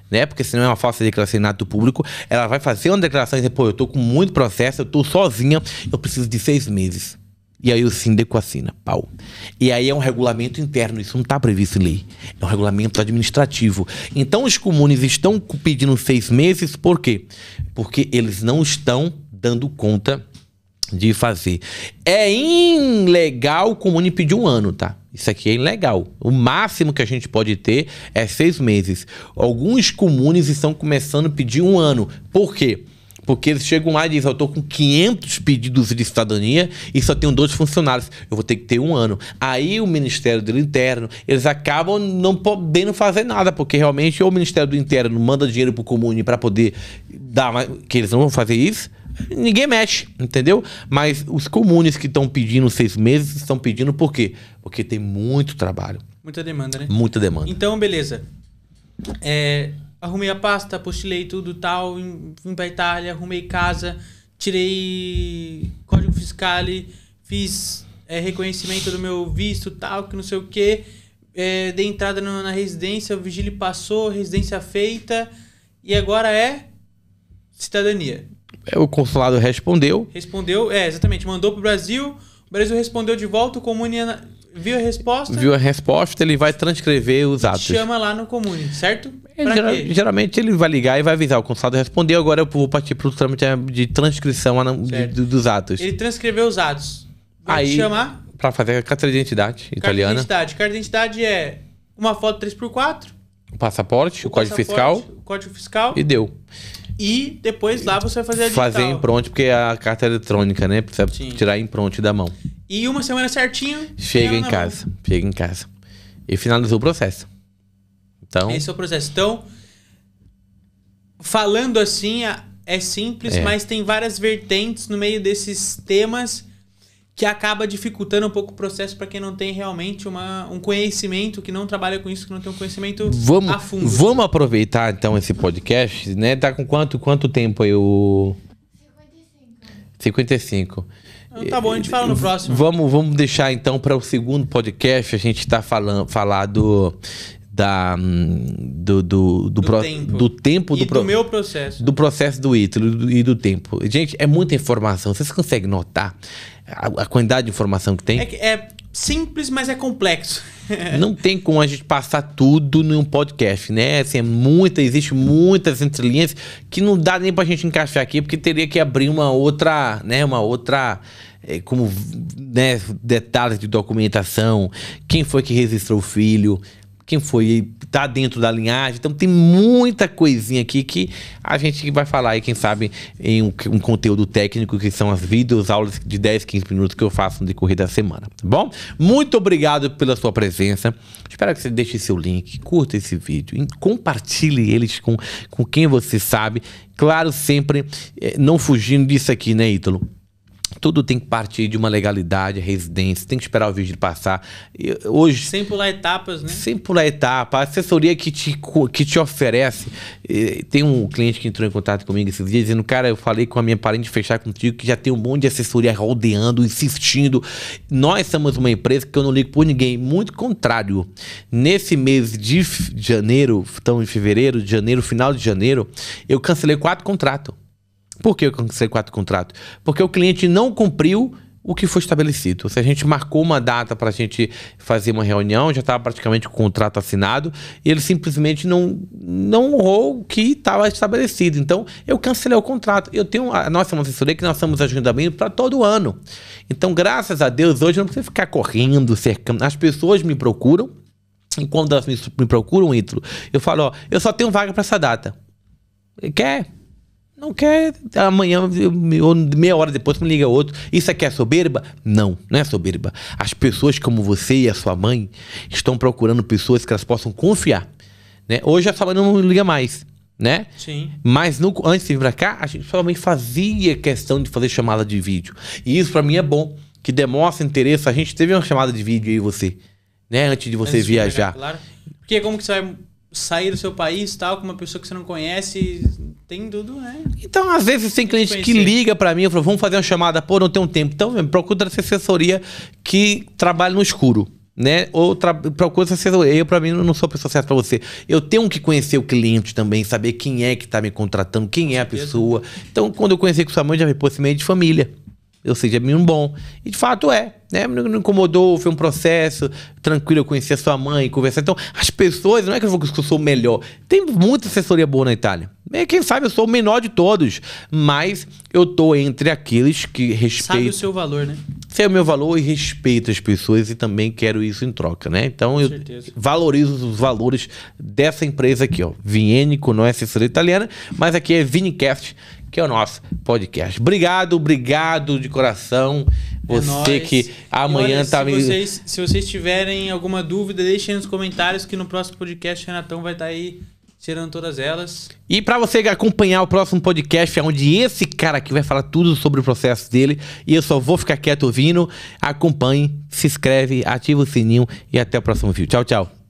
né? Porque senão é uma falsa declaração em ato público. Ela vai fazer uma declaração e dizer, pô, eu tô com muito processo, eu tô sozinha, eu preciso de 6 meses. E aí o síndico assina, pau. E aí é um regulamento interno, isso não está previsto em lei. É um regulamento administrativo. Então os comunes estão pedindo 6 meses, por quê? Porque eles não estão dando conta de fazer. É ilegal o comune pedir 1 ano, tá? Isso aqui é ilegal. O máximo que a gente pode ter é 6 meses. Alguns comunes estão começando a pedir 1 ano. Por quê? Porque eles chegam lá e dizem, eu tô com 500 pedidos de cidadania e só tenho 2 funcionários. Eu vou ter que ter 1 ano. Aí o Ministério do Interno, eles acabam não podendo fazer nada, porque realmente ou o Ministério do Interno manda dinheiro pro comune para poder dar, que eles não vão fazer isso, ninguém mexe, entendeu? Mas os comunes que estão pedindo 6 meses, estão pedindo por quê? Porque tem muito trabalho. Muita demanda, né? Muita demanda. Então, beleza. Arrumei a pasta, apostilei tudo tal, vim pra Itália, arrumei casa, tirei código fiscal, fiz reconhecimento do meu visto tal, que não sei o que, dei entrada na residência, o vigílio passou, residência feita, e agora é cidadania. O consulado respondeu. Respondeu, exatamente, mandou pro Brasil, O Brasil respondeu de volta, o Comune viu a resposta. Viu a resposta, ele vai transcrever os atos. Chama lá no Comune, certo? Geralmente ele vai ligar e vai avisar. O consulado respondeu, agora eu vou partir para o trâmite de transcrição dos atos. Ele transcreveu os atos. Vai te chamar. Para fazer a carteira de identidade italiana. Carteira de identidade é uma foto 3x4. O passaporte, o código fiscal. O código fiscal. E deu. E depois lá você vai fazer a digital. Fazer impronte, porque é a carta eletrônica, né? Precisa tirar impronte da mão. E uma semana certinho... Chega em casa. Chega em casa. E finalizou o processo. Então... Esse é o processo. Então, falando assim, é simples, mas tem várias vertentes no meio desses temas que acaba dificultando um pouco o processo para quem não tem realmente um conhecimento, que não trabalha com isso, que não tem um conhecimento a fundo. Vamos aproveitar, então, esse podcast, né? Tá com quanto tempo aí o... 55. Tá bom, a gente fala no próximo. Vamos deixar, então, para o segundo podcast, a gente tá falar do tempo do meu processo. Do processo do Ítalo e do tempo. Gente, é muita informação. Vocês conseguem notar a quantidade de informação que tem? É simples, mas é complexo. Não tem como a gente passar tudo num podcast, né? Assim, existe muitas entrelinhas que não dá nem pra gente encaixar aqui, porque teria que abrir uma outra, como, né, detalhes de documentação, quem foi que registrou o filho, quem foi, tá dentro da linhagem. Então tem muita coisinha aqui que a gente vai falar aí, quem sabe, em um conteúdo técnico, que são as vídeos, aulas de 10, 15 minutos que eu faço no decorrer da semana, tá bom? Muito obrigado pela sua presença. Espero que você deixe seu link, curta esse vídeo, compartilhe eles com quem você sabe. Claro, sempre não fugindo disso aqui, né, Ítalo? Tudo tem que partir de uma legalidade, residência, tem que esperar o vídeo passar. Hoje, sem pular etapas, né? Sem pular etapa. A assessoria que te oferece... Tem um cliente que entrou em contato comigo esses dias dizendo, cara, eu falei com a minha parente fechar contigo que já tem um monte de assessoria rodeando, insistindo. Nós somos uma empresa que eu não ligo por ninguém. Muito contrário. Nesse mês de janeiro, estamos em fevereiro, de janeiro, final de janeiro, eu cancelei 4 contratos. Por que eu cancelei 4 contratos? Porque o cliente não cumpriu o que foi estabelecido. Se a gente marcou uma data para a gente fazer uma reunião, já estava praticamente com o contrato assinado, e ele simplesmente não honrou o que estava estabelecido. Então, eu cancelei o contrato. Nós somos uma assessoria que nós estamos agendamento para todo ano. Então, graças a Deus, hoje eu não preciso ficar correndo, cercando. As pessoas me procuram, e quando elas me procuram, Ítalo, eu falo, ó, eu só tenho vaga para essa data. Quer? Não quer, amanhã, ou meia hora depois, me liga outro. Isso aqui é soberba? Não, não é soberba. As pessoas como você e a sua mãe estão procurando pessoas que elas possam confiar, né? Hoje a sua mãe não liga mais, né? Sim. Mas antes de vir pra cá, a gente provavelmente fazia questão de fazer chamada de vídeo. E isso pra mim é bom, que demonstra interesse. A gente teve uma chamada de vídeo aí, você, né? Antes de você viajar. Claro. Porque como que você vai sair do seu país, tal, com uma pessoa que você não conhece, tem tudo, né? Então, às vezes tem cliente que liga pra mim e fala, vamos fazer uma chamada, pô, não tem um tempo. Então, procura essa assessoria que trabalha no escuro, né? Ou procura essa assessoria. Eu, pra mim, não sou a pessoa certa pra você. Eu tenho que conhecer o cliente também, saber quem é que tá me contratando, quem é a pessoa. Então, quando eu conheci com sua mãe, já me pôs meio de família. Ou seja, é menino bom. E de fato é, né? Não incomodou, foi um processo tranquilo, eu conheci a sua mãe, conversar. Então, as pessoas, não é que eu sou o melhor. Tem muita assessoria boa na Itália. Quem sabe eu sou o menor de todos. Mas eu tô entre aqueles que respeitam. Sabe o seu valor, né? Sei o meu valor e respeito as pessoas e também quero isso em troca, né? Então, eu valorizo os valores dessa empresa aqui, ó. Vienico, não é assessoria italiana, mas aqui é Vinicast, que é o nosso podcast. Obrigado de coração. Você que amanhã olha, tá... Se vocês tiverem alguma dúvida, deixem nos comentários que no próximo podcast o Renatão vai estar aí tirando todas elas. E para você acompanhar o próximo podcast, onde esse cara aqui vai falar tudo sobre o processo dele, e eu só vou ficar quieto ouvindo, acompanhe, se inscreve, ativa o sininho e até o próximo vídeo. Tchau, tchau.